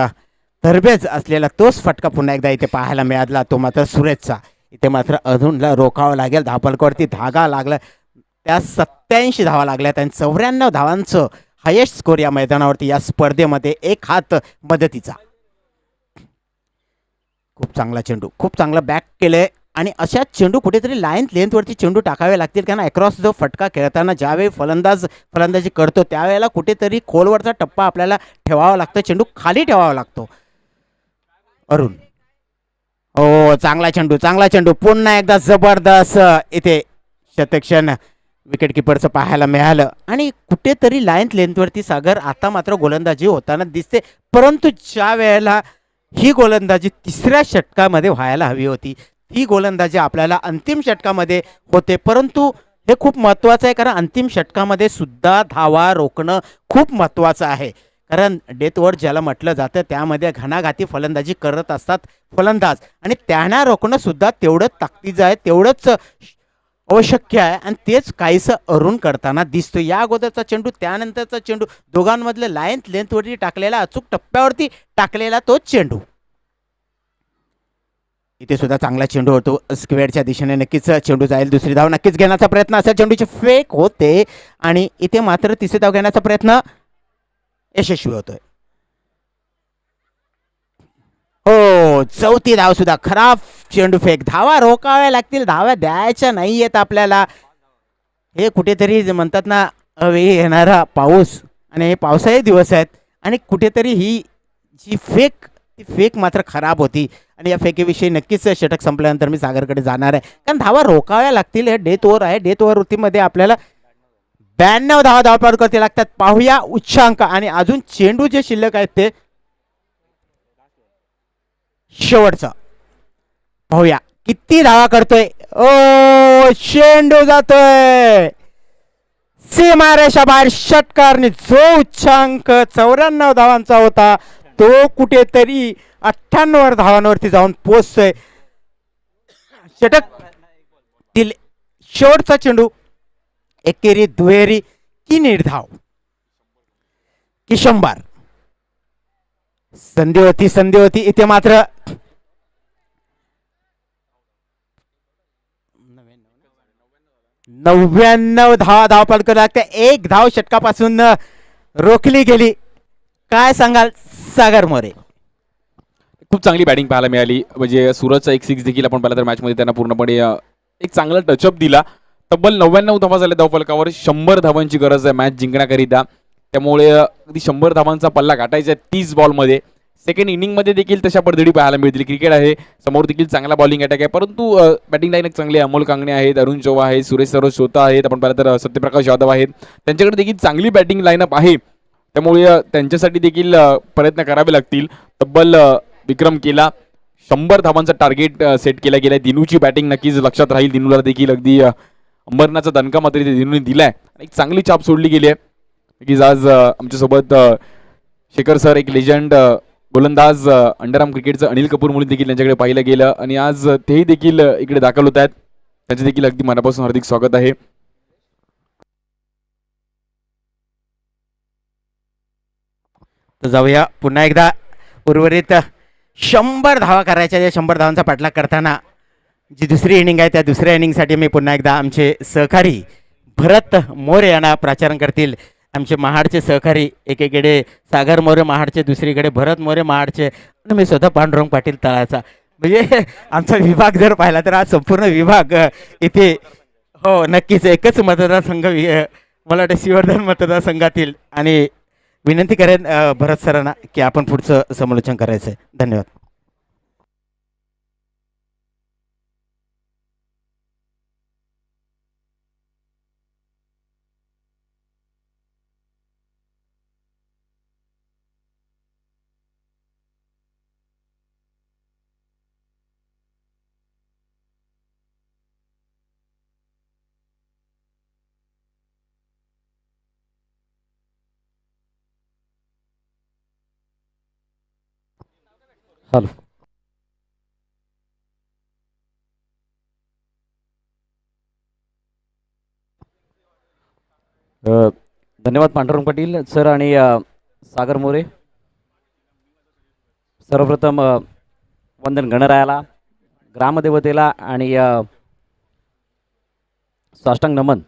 तरबेज असलेला तोच फटका पुन्हा एकदा इथे पाहायला मिळाला तो मात्र सूरजचा. इथे मात्र अरुणला रोखावं लागेल. धावपळकावरती धागा लागला, त्या 87 धावा लागल्यात आणि 94 धावांचं हायेस्ट स्कोर या मैदानावरती या स्पर्धेमध्ये. एक हात मदतीचा. खूप चांगला चेंडू, खूप चांगला बॅक केलंय आणि अशा चेंडू कुठेतरी लाईन लेंथवरती चेंडू टाकावे लागतील, कारण अक्रॉस जो फटका खेळताना ज्यावेळी फलंदाजी करतो त्यावेळेला कुठेतरी खोलवरचा टप्पा आपल्याला ठेवावा लागतो, चेंडू खाली ठेवावा लागतो. अरुण ओ चांगला चेंडू, चांगला चेंडू, पुन्हा एकदा जबरदस्त इथे शतक्षण विकेट किपरचं पाहायला मिळालं आणि कुठेतरी लाईन लेंथवरती सागर आता मात्र गोलंदाजी होताना दिसते. परंतु ज्या वेळेला ही गोलंदाजी तिसऱ्या षटकामध्ये व्हायला हवी होती, ही गोलंदाजी आपल्याला अंतिम षटकामध्ये होते. परंतु हे खूप महत्त्वाचं आहे, कारण अंतिम षटकामध्ये सुद्धा धावा रोखणं खूप महत्त्वाचं आहे. कारण डेथ ओव्हर ज्याला म्हटलं जातं त्यामध्ये घणाघाती फलंदाजी करत असतात फलंदाज आणि त्यांना रोखणं सुद्धा तेवढंच ताकदीचं आहे, तेवढंच आवश्यक आहे आणि तेच काहीसं अरुण करताना दिसतो. या अगोदरचा चेंडू त्यानंतरचा चेंडू दोघांमधलं लेंथवरती टाकलेला अचूक टप्प्यावरती टाकलेला तोच चेंडू. इथे सुद्धा चांगला चेंडू होतो स्क्वेअरच्या दिशेने. नक्कीच चेंडू जाईल. दुसरी धाव नक्कीच घेण्याचा प्रयत्न असा चेंडूचे फेक होते आणि इथे मात्र तिसरी धाव घेण्याचा प्रयत्न यशस्वी होतोय. हो, चौथी धाव सुद्धा खराब चेंडू फेक. धावा रोकाव्या लागतील, धावा द्यायच्या नाही आहेत आपल्याला. हे कुठेतरी जे म्हणतात ना अवेळी येणारा पाऊस आणि हे पावसाळे दिवस आहेत आणि कुठेतरी ही जी फेक ती फेक मात्र खराब होती आणि या फेकीविषयी नक्कीच षटक संपल्यानंतर मी सागरकडे जाणार आहे कारण धावा रोकाव्या लागतील. हे डेथ ओव्हर आहे. डेथ ओव्हर वृत्तीमध्ये आपल्याला 92 धावा धावपार करते लागतात. पाहूया उच्चांक आणि अजून चेंडू जे शिल्लक आहेत ते शेवटचा पाहूया किती धावा करतोय. ओ चेंडू जातोय सीमारेषा बाहेर. षटकारने जो उच्चांक 94 धावांचा होता तो कुठेतरी 98 धावांवरती जाऊन पोहोचतोय. षटक दिले शेवटचा चेंडू एकेरी दुहेरी की निर्धाव की 100. संधी होती इथे मात्र 99 धावा धावपळ करावी लागते. एक धाव षटकापासून रोखली गेली. काय सांगाल सागर मोरे? खूप चांगली बॅटिंग पाहायला मिळाली. म्हणजे सूरजचा एक 6 देखील आपण पाहिला तर मॅचमध्ये त्यांना पूर्णपणे एक चांगला टचअप दिला. तब्बल 99 धावा झाल्या धावफलकावर. 100 धावांची गरज आहे मॅच जिंकण्याकरिता. त्यामुळे अगदी 100 धावांचा पल्ला गाठायचा आहे 30 बॉलमध्ये. सेकंड इनिंगमध्ये देखील तशा पद्धती पाहायला मिळतील. क्रिकेट आहे, समोर देखील चांगला बॉलिंग अटॅक आहे, परंतु बॅटिंग लाईन एक चांगली आहे. अमोल कांगणे आहेत, अरुण चौहा आहेत, सुरेश सरोज शोता आहेत, आपण पाहिलं तर सत्यप्रकाश यादव आहेत. त्यांच्याकडे देखील चांगली बॅटिंग लाईनअप आहे. त्यामुळे त्यांच्यासाठी देखील प्रयत्न करावे लागतील. तब्बल विक्रम केला 100 धावांचा टार्गेट सेट केला गेला. दिनूची बॅटिंग नक्कीच लक्षात राहील. दिनूला देखील अगदी अंबरनाथचा दणका मात्र इथे दिनूने दिलाय. एक चांगली छाप सोडली गेली आहे. नक्कीच आज आमच्यासोबत शेखर सर, एक लेजंड गोलंदाज अंडरआर्म क्रिकेटचं अनिल कपूर मुली देखील त्यांच्याकडे पाहिलं गेलं आणि आज तेही देखील इकडे दाखल होत आहेत. त्यांचे देखील अगदी मनापासून हार्दिक स्वागत आहे. तर जाऊया पुन्हा एकदा उर्वरित 100 धावा करायच्या. या 100 धावांचा पाठलाग करताना जी दुसरी इनिंग आहे त्या दुसऱ्या इनिंगसाठी मी पुन्हा एकदा आमचे सहकारी भरत मोरे यांना प्राचारण करतील. आमचे महाडचे सहकारी, एकीकडे सागर मोरे महाडचे, दुसरीकडे भरत मोरे महाडचे आणि मी स्वतः पांडुरंग पाटील तळाचा. म्हणजे आमचा विभाग जर पाहिला तर आज संपूर्ण विभाग इथे हो नक्कीच एकच मतदारसंघ मला वाटतं शिवर्धन मतदारसंघातील. आणि विनंती करेन भरत सरांना की आपण पुढचं समालोचन करायचं आहे. धन्यवाद. हॅलो. धन्यवाद पांडुरंग पाटील सर आणि सागर मोरे. सर्वप्रथम वंदन गणरायाला, ग्रामदेवतेला आणि साष्टांग नमन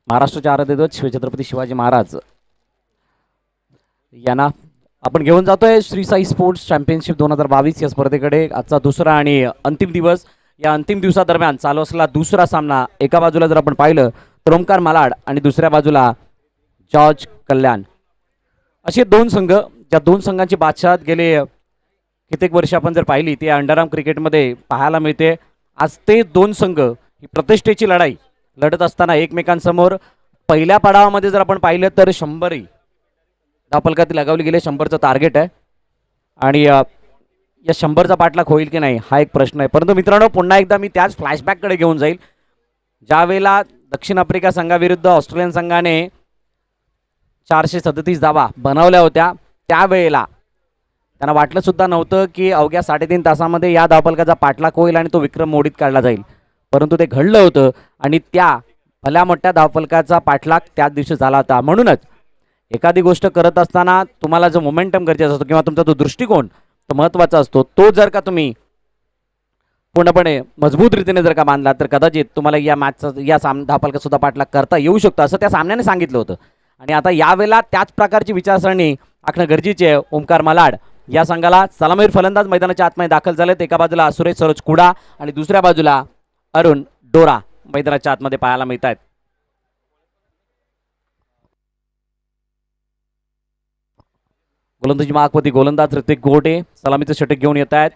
महाराष्ट्राचे आराध्यदैवत शिवछत्रपती शिवाजी महाराज यांना. आपण घेऊन जातोय श्री साई स्पोर्ट्स चॅम्पियनशिप 2022 या स्पर्धेकडे. आजचा दुसरा आणि अंतिम दिवस. या अंतिम दिवसादरम्यान चालू असलेला दुसरा सामना, एका बाजूला जर आपण पाहिलं तर ओमकार मालाड आणि दुसऱ्या बाजूला जॉर्ज कल्याण, असे दोन संघ. ज्या दोन संघांची बादशाहत गेले कित्येक वर्ष आपण जर पाहिली ते अंडरआर्म क्रिकेटमध्ये पाहायला मिळते. आज ते दोन संघ ही प्रतिष्ठेची लढाई लढत असताना एकमेकांसमोर पहिल्या पडावामध्ये जर आपण पाहिलं तर 100 धावफलकात लगावली गेले. 100चं टार्गेट आहे आणि या 100चा पाठलाग होईल की नाही हा एक प्रश्न आहे. परंतु मित्रांनो, पुन्हा एकदा मी त्याच फ्लॅशबॅककडे घेऊन जाईल. ज्यावेळेला दक्षिण आफ्रिका संघाविरुद्ध ऑस्ट्रेलियन संघाने 437 धावा बनवल्या होत्या, त्यावेळेला त्यांना वाटलं सुद्धा नव्हतं की अवघ्या 3.5 तासामध्ये या धावफलकाचा पाठलाग होईल आणि तो विक्रम मोडीत काढला जाईल. परंतु ते घडलं होतं आणि त्या भल्या मोठ्या धावफलकाचा पाठलाग त्याच दिवशी झाला होता. म्हणूनच एखादी गोष्ट करत असताना तुम्हाला जो मोमेंटम गरजेचा असतो किंवा तुमचा जो दृष्टिकोन तो महत्त्वाचा असतो, तो जर का तुम्ही पूर्णपणे मजबूत रीतीने जर का बांधला तर कदाचित तुम्हाला या मॅचचा या धावफलकाचा सुद्धा पाठलाग करता येऊ शकतो असं त्या सामन्याने सांगितलं होतं. आणि आता यावेळेला त्याच प्रकारची विचारसरणी आखणं गरजेची आहे. ओमकार मालाड या संघाला सलामीर फलंदाज मैदानाच्या आतमध्ये दाखल झालेत. एका बाजूला सुरेश सरोज कुडा आणि दुसऱ्या बाजूला अरुण डोरा मैदानाच्या आतमध्ये पाहायला मिळत आहेत. गोलंदाजी मागवती गोलंदाज ऋतिक गोटे सलामीचं षटक घेऊन येत आहेत.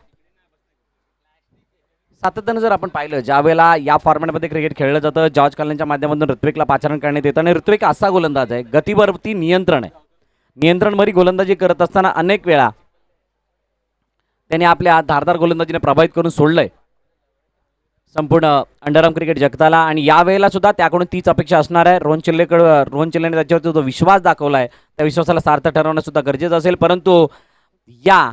सातत्यानं जर आपण पाहिलं ज्या वेळेला या फॉर्मॅटमध्ये क्रिकेट खेळलं जातं जॉर्ज कॉलनीच्या माध्यमातून ऋत्विकला पाचारण करण्यात येतं आणि ऋत्विक असा गोलंदाज आहे गतीवरती नियंत्रण आहे. नियंत्रणभरी गोलंदाजी करत असताना अनेक वेळा त्याने आपल्या धारदार गोलंदाजीने प्रभावित करून सोडलंय संपूर्ण अंडरआर्म क्रिकेट जगताला. आणि यावेळेला सुद्धा त्याकडून तीच अपेक्षा असणार आहे. रोहन चिल्लेने त्याच्यावरती जो विश्वास दाखवला आहे त्या विश्वासाला सार्थ ठरवणं सुद्धा गरजेचं असेल. परंतु या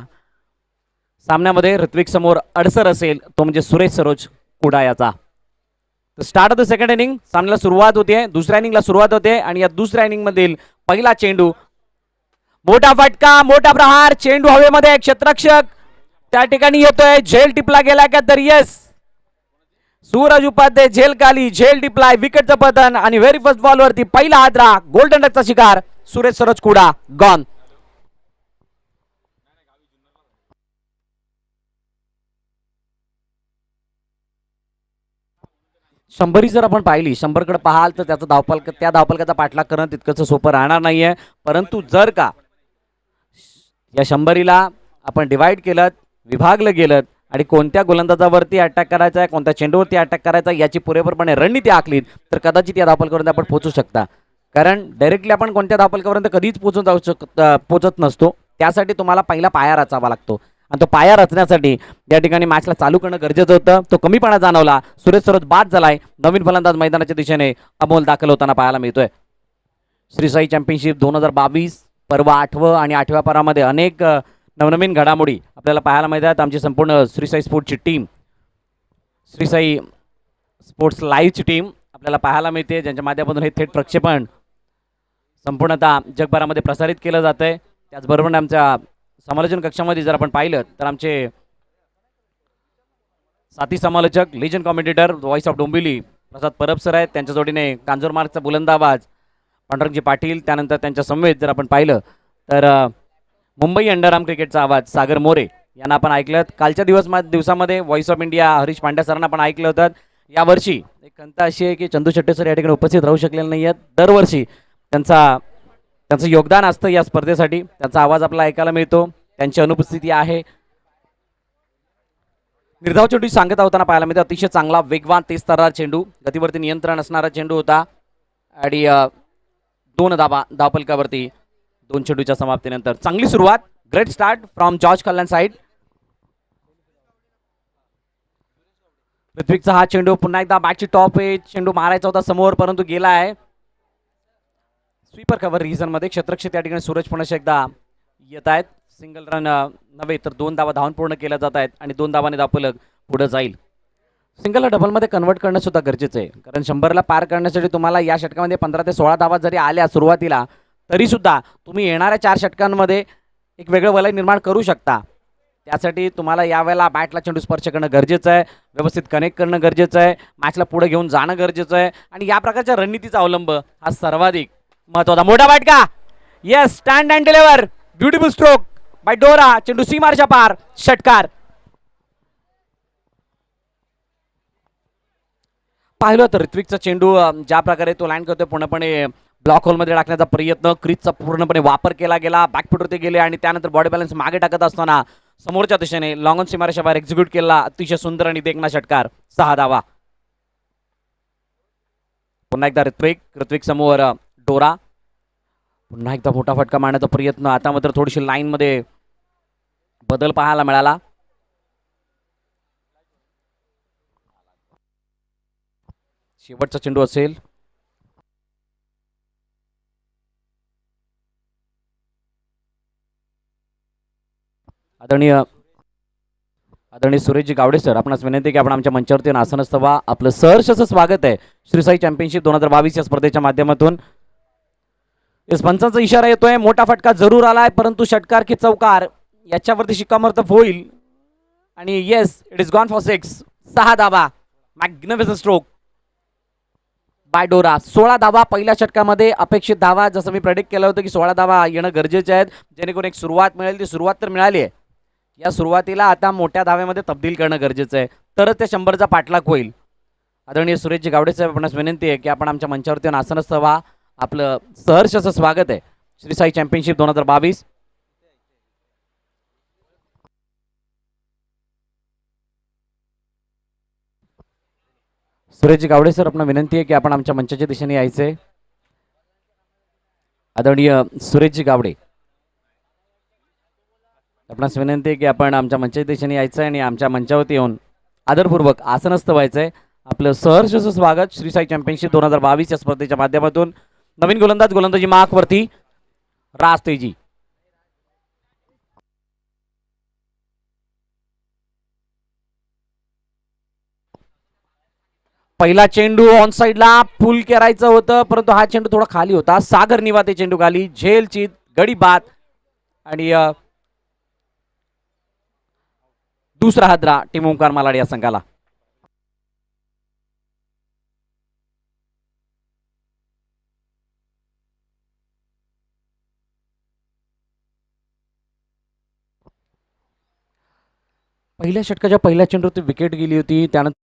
सामन्यामध्ये ऋत्विक समोर अडसर असेल तो म्हणजे सुरेश सरोज कुडा याचा. Start of the second inning सामन्याला सुरुवात होते. दुसऱ्या इनिंगला सुरुवात होते आणि या दुसऱ्या इनिंग मधील पहिला चेंडू मोठा फटका मोठा प्रहार चेंडू हवेमध्ये क्षेत्ररक्षक त्या ठिकाणी येतोय. झेल टिपला गेला का तर येस सूरज उपाध्याय झेल खाली झेल टिपलाय विकेटचं पतन आणि व्हेरी फर्स्ट बॉल वरती पहिला हादरा गोल्डन डकचा शिकार सुरेश सरोज कुडा गॉन. शंभरी जर आपण पाहिली 100कडे पाहाल तर त्याचा त्या धावफलकाचा पाठलाग करणं तितकंच सोपं राहणार नाहीये. परंतु जर का या 100रीला आपण डिवाइड केलं विभागलं गेलं आणि कोणत्या गोलंदाजावरती अटॅक करायचा आहे कोणत्या चेंडूवरती अटॅक करायचा याची पुरेपूरपणे रणनीती आखलीत तर कदाचित या धावफलकापर्यंत आपण पोहोचू शकता. कारण डायरेक्टली आपण कोणत्या धावफलकापर्यंत कधीच पोहोचत नसतो. त्यासाठी तुम्हाला पहिला पाया रचावा लागतो आणि तो पाया रचण्यासाठी या ठिकाणी मॅचला चालू करणं गरजेचं होतं. तो कमीपणा जाणवला. सुरेश सरोज बाद झालाय. नवीन फलंदाज मैदानाच्या दिशेने अमोल दाखल होताना पाहायला मिळतोय. श्री साई चॅम्पियनशिप 2022 पर्व 8वं आणि 8व्या पर्वामध्ये अनेक नवनवीन घडामोडी आपल्याला पाहायला मिळतात. आमची संपूर्ण श्री साई स्पोर्ट्सची टीम श्री साई स्पोर्ट्स लाईव्हची टीम आपल्याला पाहायला मिळते ज्यांच्या माध्यमातून हे थेट प्रक्षेपण संपूर्णतः जगभरामध्ये प्रसारित केलं जात आहे. त्याचबरोबर आमच्या समालोचन कक्षामध्ये जर आपण पाहिलं तर आमचे साथी समालोचक legend commentator voice of Dombivli Prasad Parab sir आहेत. त्यांच्या जोडीने कांजूरमार्गचा बुलंद आवाज पांडुरंगजी पाटील. त्यानंतर त्यांच्या समवेत जर आपण पाहिलं तर मुंबई अंडरआर्म क्रिकेटचा आवाज सागर मोरे यांना आपण ऐकलं. कालच्या दिवसामध्ये voice of India Harish Pandya सरांना आपण ऐकलं होतं. यावर्षी एक खंत अशी आहे की चंदू शेट्टे सर या ठिकाणी उपस्थित राहू शकलेले नाही आहेत. दरवर्षी त्यांचं योगदान असतं या स्पर्धेसाठी. त्यांचा आवाज आपल्याला ऐकायला मिळतो. त्यांची अनुपस्थिती आहे. निर्धाव चेंडू सांगत होताना पाहायला मिळतं. अतिशय चांगला वेगवान तेज तर्रार चेंडू गतीवरती नियंत्रण असणारा चेंडू होता आणि 2 धावफलकावरती 2 चेंडूच्या समाप्तीनंतर चांगली सुरुवात great start from George Kalyan side. ऋत्विकचा हा चेंडू पुन्हा एकदा बॅटची टॉप आहे. चेंडू मारायचा होता समोर परंतु गेला आहे स्वीपर कव्हर रिजन मध्ये. क्षेत्ररक्षक त्या ठिकाणी सूरज पुन्हा एकदा येत आहेत. सिंगल रन नव्हे तर 2 धावा धावून पूर्ण केल्या जात आहेत आणि 2 धावाने धावफलक पुढे जाईल. सिंगलला डबलमध्ये कन्वर्ट करणं सुद्धा गरजेचं आहे कारण 100ला पार करण्यासाठी तुम्हाला या षटकामध्ये 15 ते 16 धावा जरी आल्या सुरुवातीला तरी सुद्धा तुम्ही येणाऱ्या 4 षटकांमध्ये एक वेगळं वलय निर्माण करू शकता. त्यासाठी तुम्हाला यावेळेला बॅटला चेंडू स्पर्श करणं गरजेचं आहे. व्यवस्थित कनेक्ट करणं गरजेचं आहे. मॅचला पुढे घेऊन जाणं गरजेचं आहे आणि या प्रकारच्या रणनीतीचा अवलंब हा सर्वाधिक महत्त्वाचा. मोठा फटका yes stand and deliver beautiful stroke bye डोरा. चेंडू सीमारच्या पार षटकार. पाहिलं तर ऋत्विकचा चेंडू ज्या प्रकारे तो लँड करतोय पूर्णपणे ब्लॉक होलमध्ये टाकण्याचा प्रयत्न क्रीजचा पूर्णपणे वापर केला गेला. बॅकफुटवरती गेले आणि त्यानंतर बॉडी बॅलन्स मागे टाकत असताना समोरच्या दिशेने लॉंग ऑन सीमारेषा बाहेर एक्झिक्यूट केला. अतिशय सुंदर आणि देखणा षटकार 6 धावा. पुन्हा एकदा ऋत्विक समोर डोरा. पुन्हा एकदा मोठा फटका मारण्याचा प्रयत्न. आता मात्र थोडीशी लाईन मध्ये बदल पाहायला मिळाला. शेवटचा चेंडू असेल. आदरणीय सुरेशजी गावडे सर, आपणास विनंती आहे की आपण आमच्या मंचावरती येऊन आसनस्थ व्हा. आपलं सहर्ष असं स्वागत आहे श्री साई चॅम्पियनशिप 2022 या स्पर्धेच्या माध्यमातून. इस पंचांचा इशारा येतोय, मोठा फटका जरूर आलाय, परंतु षटकार की चौकार याच्यावरती शिक्कामोर्तब होईल. आणि yes, it is gone for 6. 6 धावा, मॅग्निफिसंट स्ट्रोक बाय डोरा. 16 धावा पहिल्या षटकामध्ये. अपेक्षित धावा जसं मी प्रेडिक्ट केलं होतं की 16 धावा येणं गरजेचे आहेत, जेणेकरून एक सुरुवात मिळेल. ती सुरुवात तर मिळाली आहे. या सुरुवातीला आता मोठ्या धाव्यामध्ये तब्दील करणं गरजेचं आहे, तरच त्या 100चा पाठलाग होईल. आदरणीय सुरेशजी गावडे साहेब, आपणास विनंती आहे की आपण आमच्या मंचावरती येऊन आसनस्थ व्हा. आपलं सहर्ष असं स्वागत आहे श्री साई चॅम्पियनशिप 2022. सुरेशजी गावडे सर, आपण विनंती आहे की आपण आमच्या मंचाच्या दिशेने यायचे. आदरणीय सुरेशजी गावडे, आपणास विनंती आहे की आपण आमच्या मंचाच्या दिशेने यायचं आणि आमच्या मंचावरती येऊन आदरपूर्वक आसनस्थ व्हायचंय. आपलं सहर्ष असं स्वागत श्री साई चॅम्पियनशिप 2022 या स्पर्धेच्या माध्यमातून. नवीन गोलंदाज गोलंदाजी मार्क वरती राज तेजी. पहिला चेंडू ऑन साइडला पुल करायचं होतं, परंतु हा चेंडू थोडा खाली होता. सागर निवाते चेंडू खाली, झेलची गडी बाद आणि दुसरा हादरा टीम ओंकार मालाड या संघाला. पहिल्या षटकाच्या पहिल्या चेंडूवरती विकेट गेली होती, त्यानंतर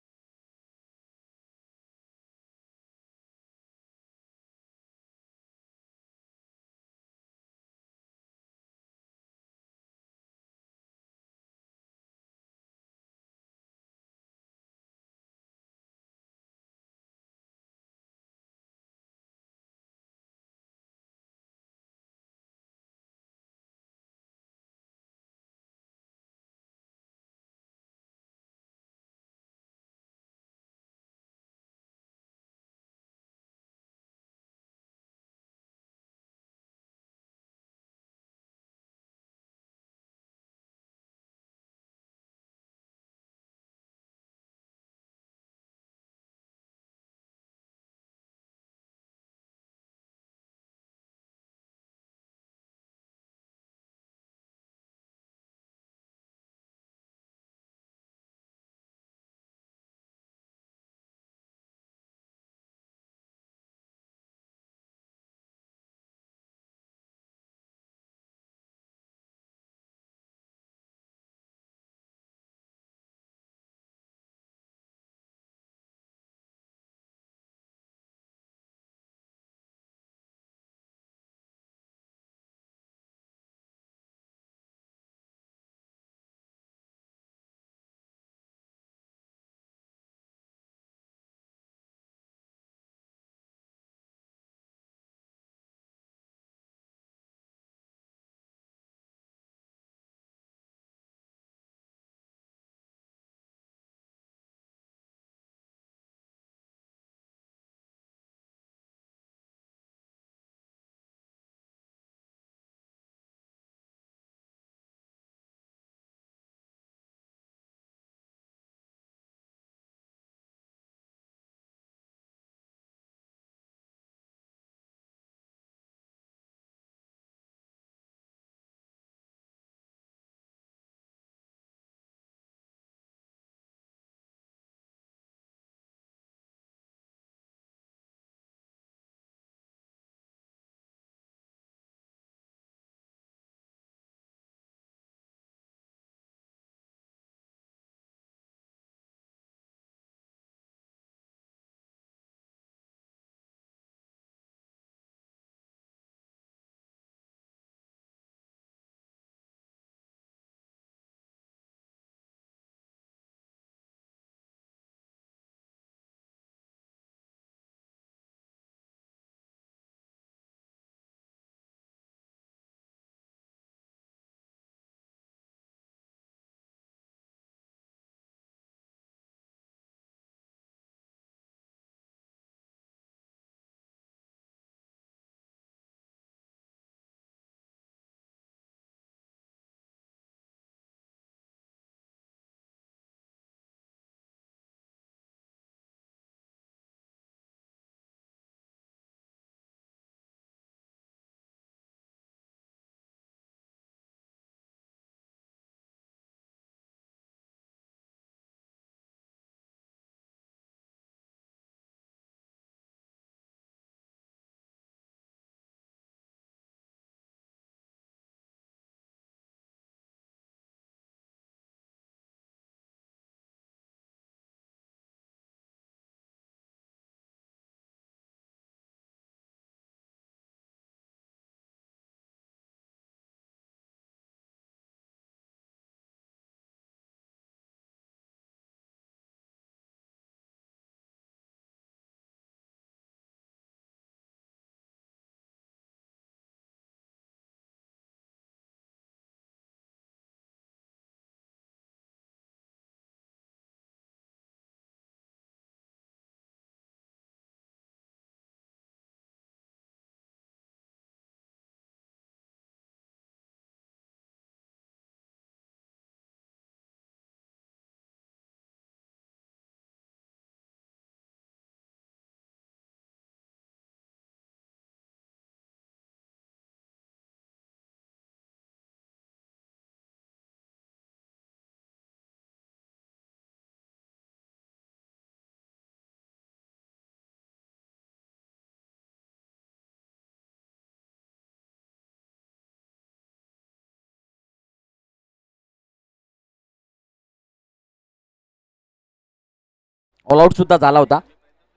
ऑल आउट सुद्धा झाला होता.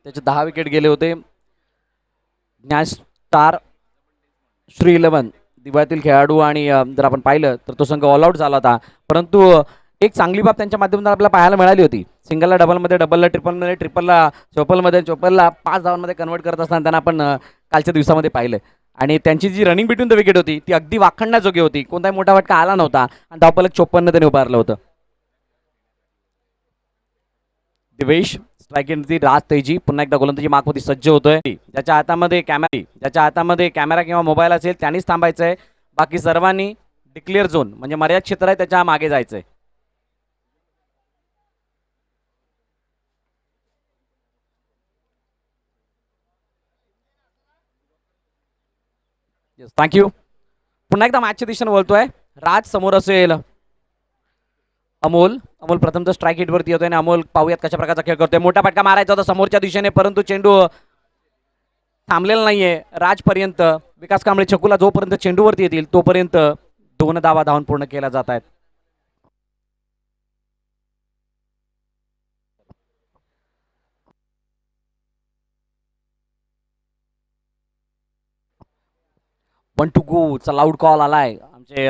त्याचे 10 विकेट गेले होते. ज्ञान स्टार श्री 11 दिवाळीतील खेळाडू आणि जर आपण पाहिलं तर तो संघ ऑल आउट झाला होता. परंतु एक चांगली बाब त्यांच्या माध्यमातून आपल्याला पाहायला मिळाली होती. सिंगलला डबलमध्ये, डबलला ट्रिपलमध्ये, ट्रिपलला चोपलमध्ये, चोपलला 5 धावांमध्ये कन्वर्ट करत असताना त्यांना आपण कालच्या दिवसामध्ये पाहिलं. आणि त्यांची जी रनिंग बिटवीन द विकेट होती ती अगदी वाखणण्याजोगी होती. कोणताही मोठा फटका आला नव्हता आणि धावफलक 54 त्यांनी उभारलं होतं. Divesh strike entry. राज तेजी पुन्हा एकदा गोलंदाजी मार्कवरती सज्ज होतोय. ज्याच्या हातामध्ये कॅमेरा किंवा मोबाईल असेल त्यांनीच थांबायचंय. बाकी सर्वांनी डिक्लेअर झोन म्हणजे मर्यादित क्षेत्र आहे त्याच्या मागे जायचंय. थँक्यू. पुन्हा एकदा मॅचच्या दिशेने बोलतोय. राज समोर असेल अमोल. अमोल प्रथमतः स्ट्राईक हिटवरती येतोय आणि अमोल पाहूयात कशा प्रकारचा खेळ करतोय. मोठा फटका मारायचा होता समोरच्या दिशेने परंतु चेंडू थांबलेला नाहीये राजपर्यंत. विकास कांबळे चकुला जोपर्यंत चेंडूवरती येतील तोपर्यंत 2 धावा धावून पूर्ण केल्या जात आहेत. वन टू गो चा लाऊड कॉल आलाय आमचे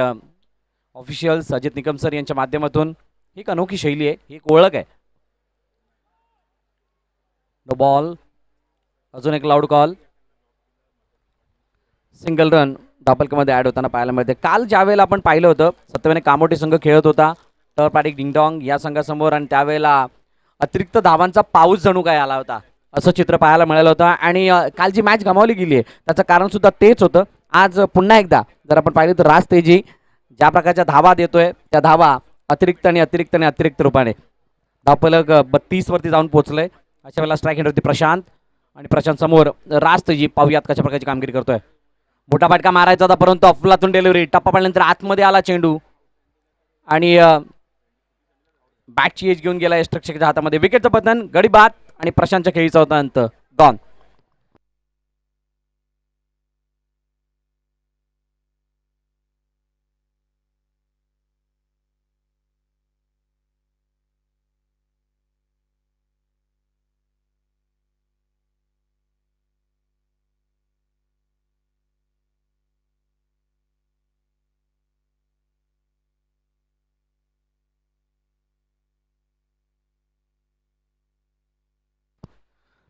ऑफिशियल्स अजित निकम सर यांच्या माध्यमातून. ही एक अनोखी शैली आहे, ही एक ओळख आहे. No ball. अजून एक लाऊड कॉल. सिंगल रन धापलकामध्ये ऍड होताना पाहायला मिळते. काल ज्या वेळेला आपण पाहिलं होतं सत्यवाने कामोठे संघ खेळत होता टर्पाटिक डिंगडॉंग या संघासमोर आणि त्यावेळेला अतिरिक्त धावांचा पाऊस जणू काय आला होता असं चित्र पाहायला मिळालं होतं. आणि काल जी मॅच गमावली गेली आहे त्याचं कारण सुद्धा तेच होतं. आज पुन्हा एकदा जर आपण पाहिलं तर राज तेजी ज्या प्रकारच्या धावा देतोय त्या धावा अतिरिक्त रूपाने धावफलक 32 वरती जाऊन पोहोचलंय. अशा वेळेला स्ट्राईक होती प्रशांत आणि प्रशांत समोर राज तेजी. पाहूयात कशा प्रकारची कामगिरी करतोय. मोठा फटका मारायचा होता परंतु अफलातून डिलिव्हरी. टप्पा पडल्यानंतर आतमध्ये आला चेंडू आणि बॅटची एज घेऊन गेला यष्टरक्षकाच्या हातामध्ये. विकेटचं पतन गडी बाद आणि प्रशांतच्या खेळीचा होता अंत. डॉन.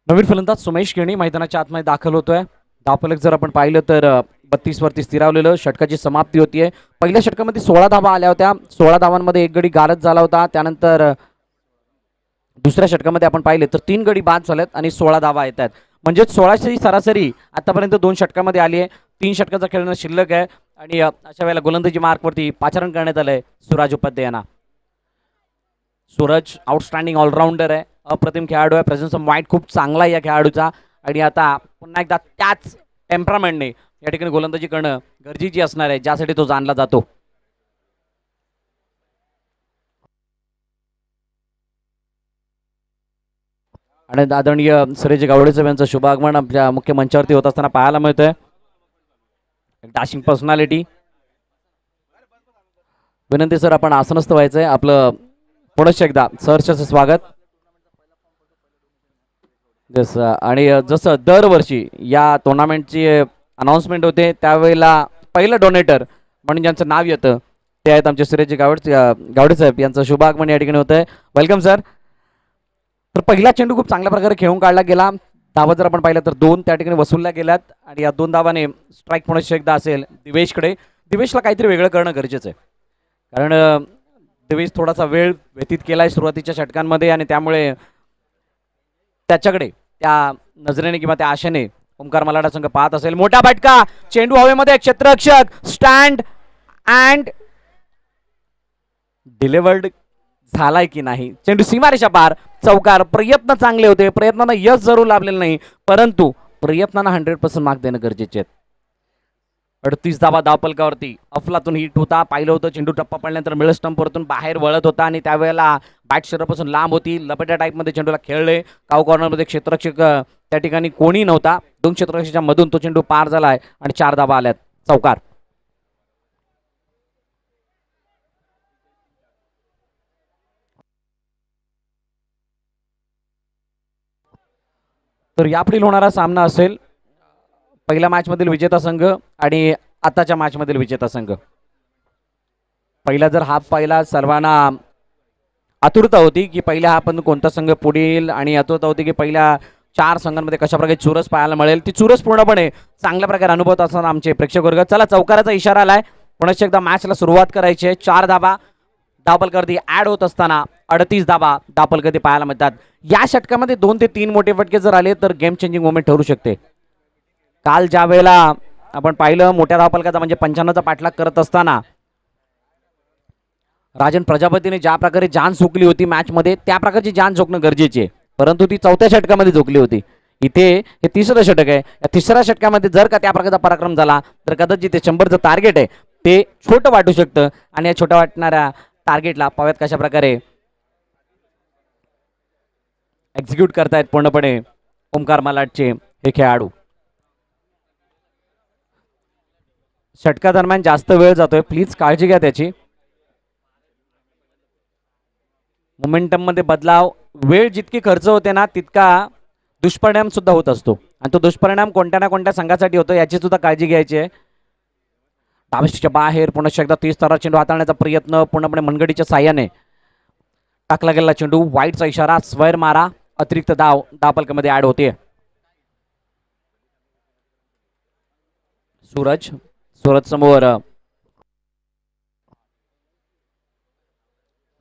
नवीन फलंदाज सुमेश केणी मैदानाच्या आतमध्ये दाखल होतोय. धावफलक जर आपण पाहिलं तर 32 वरती स्थिरावलेलं. षटकाची समाप्ती होतीये. पहिल्या षटकामध्ये 16 धावा आल्या होत्या. 16 धावांमध्ये एक गडी गारद झाला होता. त्यानंतर दुसऱ्या षटकामध्ये आपण पाहिले तर 3 गडी बाद झालेत आणि 16 धावा येत आहेत. म्हणजे 16ची सरासरी आतापर्यंत 2 षटकामध्ये आली आहे. 3 षटकाचा खेळणं शिल्लक आहे आणि अशा वेळेला गोलंदाजी मार्कवरती पाचारण करण्यात आलंय सुराज उपाध्याय यांना. सूरज आउटस्टँडिंग ऑलराऊंडर आहे, अप्रतिम खेळाडू आहे. प्रेझेन्स ऑफ माइंड खूप चांगला आहे या खेळाडूचा आणि आता पुन्हा एकदा त्याच टेम्परामेंटने या ठिकाणी गोलंदाजी करणं गरजेची असणार आहे ज्यासाठी तो जाणला जातो. आणि आदरणीय सुरेश गावडेसाहेब यांचं शुभ आगमन आपल्या मुख्य मंचावरती होत असताना पाहायला मिळतंय. Dashing personality. विनंती सर आपण आसनस्थ व्हायचंय. आपलं पुनश्च एकदा सहर्षाचं स्वागत. जसं आणि जसं दरवर्षी या टुर्नामेंटची अनाऊन्समेंट होते त्यावेळेला पहिलं डोनेटर म्हणून ज्यांचं नाव येतं ते आहेत आमचे सुरेश गावडे साहेब यांचं शुभ आगमन या ठिकाणी होतं आहे. Welcome sir. तर पहिला चेंडू खूप चांगल्या प्रकारे खेळून काढला गेला. धावा जर आपण पाहिलं तर 2 त्या ठिकाणी वसूलल्या गेल्यात आणि या 2 धावाने स्ट्राईक पुनश्च एकदा असेल दिवेशकडे. दिवेशला काहीतरी वेगळं करणं गरजेचं आहे कारण दिवेश थोडासा वेळ व्यतीत केला आहे सुरुवातीच्या षटकांमध्ये आणि त्यामुळे त्याच्याकडे त्या नजरेने किंवा त्या आशेने ओमकार मलाडा संघ पाहत असेल. मोठा फटका चेंडू हवेमध्ये क्षेत्ररक्षक स्टँड अँड डिलिव्हर्ड झालाय की नाही. चेंडू सीमारेषा पार. चौकार. प्रयत्न चांगले होते. प्रयत्नांना यश जरूर लाभलेलं नाही परंतु प्रयत्नांना 100% मार्क देणं गरजेचे आहेत. 38 धावा धावफलकावरती. अफलातून हिट होता. पाहिलं होतं चेंडू टप्पा पडल्यानंतर मिडल स्टंपवरतून बाहेर वळत होता आणि त्यावेळेला बॅट शरीरापासून लांब होती. लपेट्या टाईपमध्ये चेंडूला खेळले. काव कॉर्नरमध्ये क्षेत्ररक्षक त्या ठिकाणी कोणी नव्हता. 2 क्षेत्ररक्षकाच्या मधून तो चेंडू पार झालाय आणि 4 धावा आल्यात. चौकार. तर यापुढील होणारा सामना असेल पहिल्या मॅचमधील विजेता संघ आणि आताच्या मॅचमधील विजेता संघ. पहिला जर हाफ पाहिला सर्वांना आतुरता होती की पहिल्या हाफमधून कोणता संघ पुढे येईल आणि आतुरता होती की पहिल्या 4 संघांमध्ये कशा प्रकारे चुरस पाहायला मिळेल. ती चुरस पूर्णपणे चांगल्या प्रकारे अनुभवत असताना आमचे प्रेक्षक वर्ग. चला चौकाराचा इशारा आलाय. पुन्हा एकदा मॅचला सुरुवात करायची आहे. 4 धाबा धावफलकावरती ऍड होत असताना 38 धाबा धावफलकावरती पाहायला मिळतात. या षटकामध्ये 2 ते 3 मोठे फटके जर आले तर गेम चेंजिंग मोमेंट ठरू शकते. काल ज्या वेळेला आपण पाहिलं मोठ्या धावफलकाचा म्हणजे 95चा पाठलाग करत असताना राजन प्रजापतीने ज्या प्रकारे जान झोकली होती मॅचमध्ये त्या प्रकारची जान झोकणं गरजेची आहे. परंतु ती 4थ्या षटकामध्ये झोकली होती. इथे हे 3सरं षटक आहे. या 3ऱ्या षटकामध्ये जर का त्या प्रकारचा पराक्रम झाला तर कदाचित ते 100चं टार्गेट आहे ते छोटं वाटू शकतं. आणि या छोट्या वाटणाऱ्या टार्गेटला पाव्यात कशा प्रकारे एक्झिक्यूट करतायत पूर्णपणे ओमकार मालाडचे हे खेळाडू. षटकादरम्यान जास्त वेळ जातोय, प्लीज काळजी घ्या त्याची. मोमेंटम मध्ये बदलाव, वेळ जितकी खर्च होते ना तितका दुष्परिणाम सुद्धा होत असतो आणि तो दुष्परिणाम कोणत्या ना कोणत्या संघासाठी होतो याची सुद्धा काळजी घ्यायची आहे. धावष्टीच्या बाहेर पुन्हा एकदा 30 स्तरा चेंडू हाताळण्याचा प्रयत्न पूर्णपणे मनगडीच्या साह्याने टाकला गेलेला चेंडू. वाईटचा इशारा, स्वैर मारा, अतिरिक्त धाव धावफलकामध्ये ऍड होते. सूरज समोर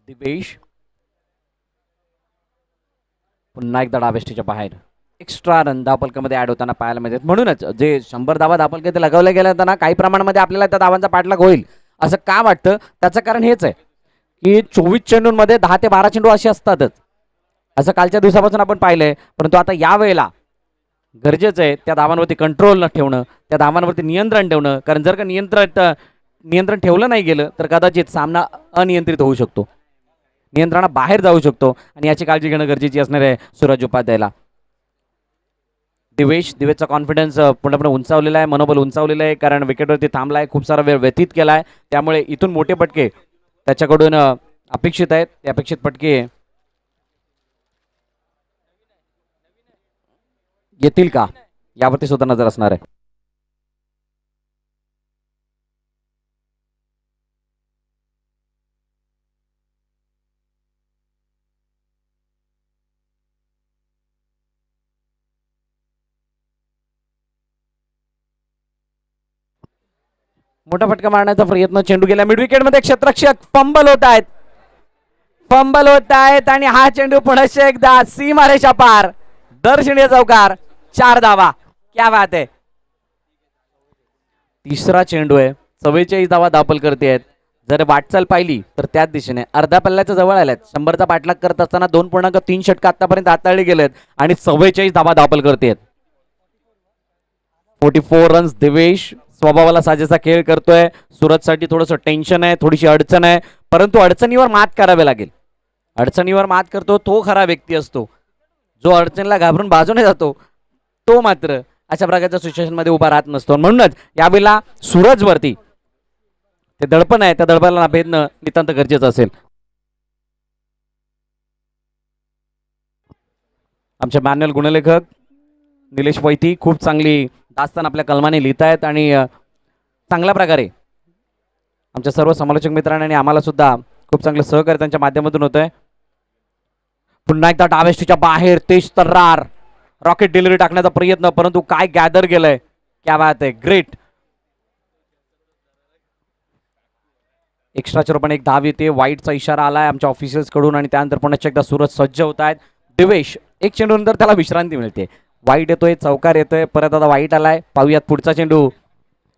दिवेश, पुन्हा एकदा डावेष्टीच्या बाहेर. एक्स्ट्रा रन धावफलकामध्ये ऍड होताना पाहायला मिळतात. म्हणूनच जे 100 धावा धावफलक ते लगावले गेले होता ना काही प्रमाणामध्ये आपल्याला त्या धावांचा पाठलाग होईल असं का वाटतं त्याचं कारण हेच आहे की 24 चेंडूंमध्ये 10 ते 12 चेंडू असे असतातच असं कालच्या दिवसापासून आपण पाहिलंय. परंतु आता या वेळेला गरजेचं आहे त्या धावांवरती कंट्रोल न ठेवणं, त्या धावांवरती नियंत्रण ठेवणं. कारण जर का नियंत्रण ठेवलं नाही गेलं तर कदाचित सामना अनियंत्रित होऊ शकतो, नियंत्रणाबाहेर जाऊ शकतो आणि याची काळजी घेणं गरजेची असणार आहे सूरज उपाध्यायला. दिवेशचा कॉन्फिडन्स पूर्णपणे उंचावलेला आहे, मनोबल उंचावलेलं आहे कारण विकेटवरती थांबलाय, खूप सारा वेळ व्यतीत केलाय. त्यामुळे इथून मोठे फटके त्याच्याकडून अपेक्षित आहेत. ते अपेक्षित फटके येतील का यावरती सुद्धा नजर असणार आहे. मोठा फटका मारण्याचा प्रयत्न, चेंडू गेला मिड विकेट मध्ये, क्षेत्ररक्षक फंबल होत आहेत आणि हा चेंडू पुन्हा एकदा सीमारेषा पार, दर्शनीय चौकार, 4 धावा. क्या बात आहे. 3रा चेंडू आहे, 44 धावा धावफल करते आहेत. जर वाटचाल पाहिली तर त्याच दिशेने अर्ध्या पल्ल्याच्या जवळ आल्यात. 100चा पाठलाग करत असताना 2.3 षटक आतापर्यंत हाताळले गेलेत आणि 44 धावा धावफल करते. 44 रन्स. दिवेश स्वभावाला साजेसा खेळ करतोय. सूरजसाठी थोडंसं टेन्शन आहे, थोडीशी अडचण आहे, परंतु अडचणीवर मात करावी लागेल. अडचणीवर मात करतो तो खरा व्यक्ती असतो. जो अडचणीला घाबरून बाजूने जातो तो मात्र अशा प्रकारच्या सिच्युएशन मध्ये उभा राहत नसतो. म्हणूनच यावेळेला सूरजवरती ते दडपण आहे, त्या दडपणाला भेदणं नितांत गरजेचं असेल. आमचे मॅन्युअल गुणलेखक निलेश वैती खूप चांगली दास्तान आपल्या कलमाने लिहित आहेत आणि चांगल्या प्रकारे आमच्या सर्व समालोचक मित्रांनी आणि आम्हाला सुद्धा खूप चांगलं सहकार्य त्यांच्या माध्यमातून होत आहे. पुन्हा एकदा डावेष्टीच्या बाहेर तेज तर्रार, रॉकेट डिलिव्हरी टाकण्याचा प्रयत्न, परंतु काय गॅदर गेलंय. क्या बात आहे, ग्रेट. एक्स्ट्राच्या रूपाने एक धाव येते. वाईटचा इशारा आलाय आमच्या ऑफिसर्स कडून आणि त्यानंतर पुन्हा एकदा सूरज सज्ज होत आहेत. दिवेश एक चेंडू नंतर त्याला विश्रांती मिळते. वाईट येतोय, चौकार येतोय, परत आता वाईट आलाय. पाहूयात पुढचा चेंडू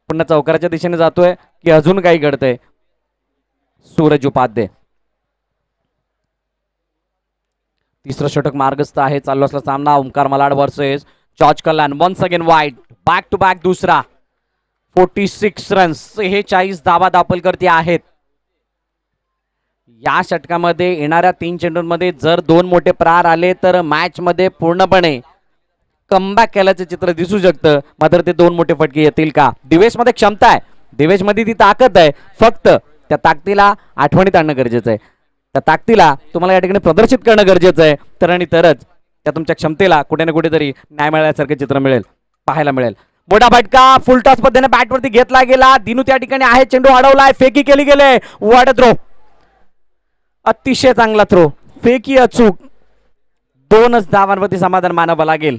पुन्हा चौकाराच्या दिशेने जातोय की अजून काही घडतंय. सूरज उपाध्याय 3रं षटक मार्गस्थ आहे. चालू असला सामना ओमकार मालाड वर्सेस जॉर्ज कल्याण. वन्स अगेन वाईट, बॅक टू बॅक दुसरा. 46 रन्स, 46 धावा दाखल करते आहेत. या षटकामध्ये येणाऱ्या 3 चेंडूंमध्ये जर 2 मोठे प्रहार आले तर मॅच मध्ये पूर्णपणे कमबॅक केल्याचं चित्र दिसू शकतं. मात्र ते 2 मोठे फटके येतील का. दिवेश मध्ये क्षमता आहे, दिवेश मध्ये ती ताकद आहे, फक्त त्या ताकदीला आठवणीत आणणं गरजेचं आहे. त्या ताकदीला तुम्हाला या ठिकाणी प्रदर्शित करणं गरजेचं आहे. तर आणि तरच त्या तुमच्या क्षमतेला कुठे ना कुठेतरी न्याय मिळाल्यासारखं चित्र मिळेल, पाहायला मिळेल. मोठा फटका फुल टॉस पद्धतीने बॅटवरती घेतला गेला. दिनू त्या ठिकाणी आहे, चेंडू अडवलाय, फेकी केली गेले, वाट थ्रो, अतिशय चांगला थ्रो, फेकी अचूक. 2च धावांवरती समाधान मानावं लागेल.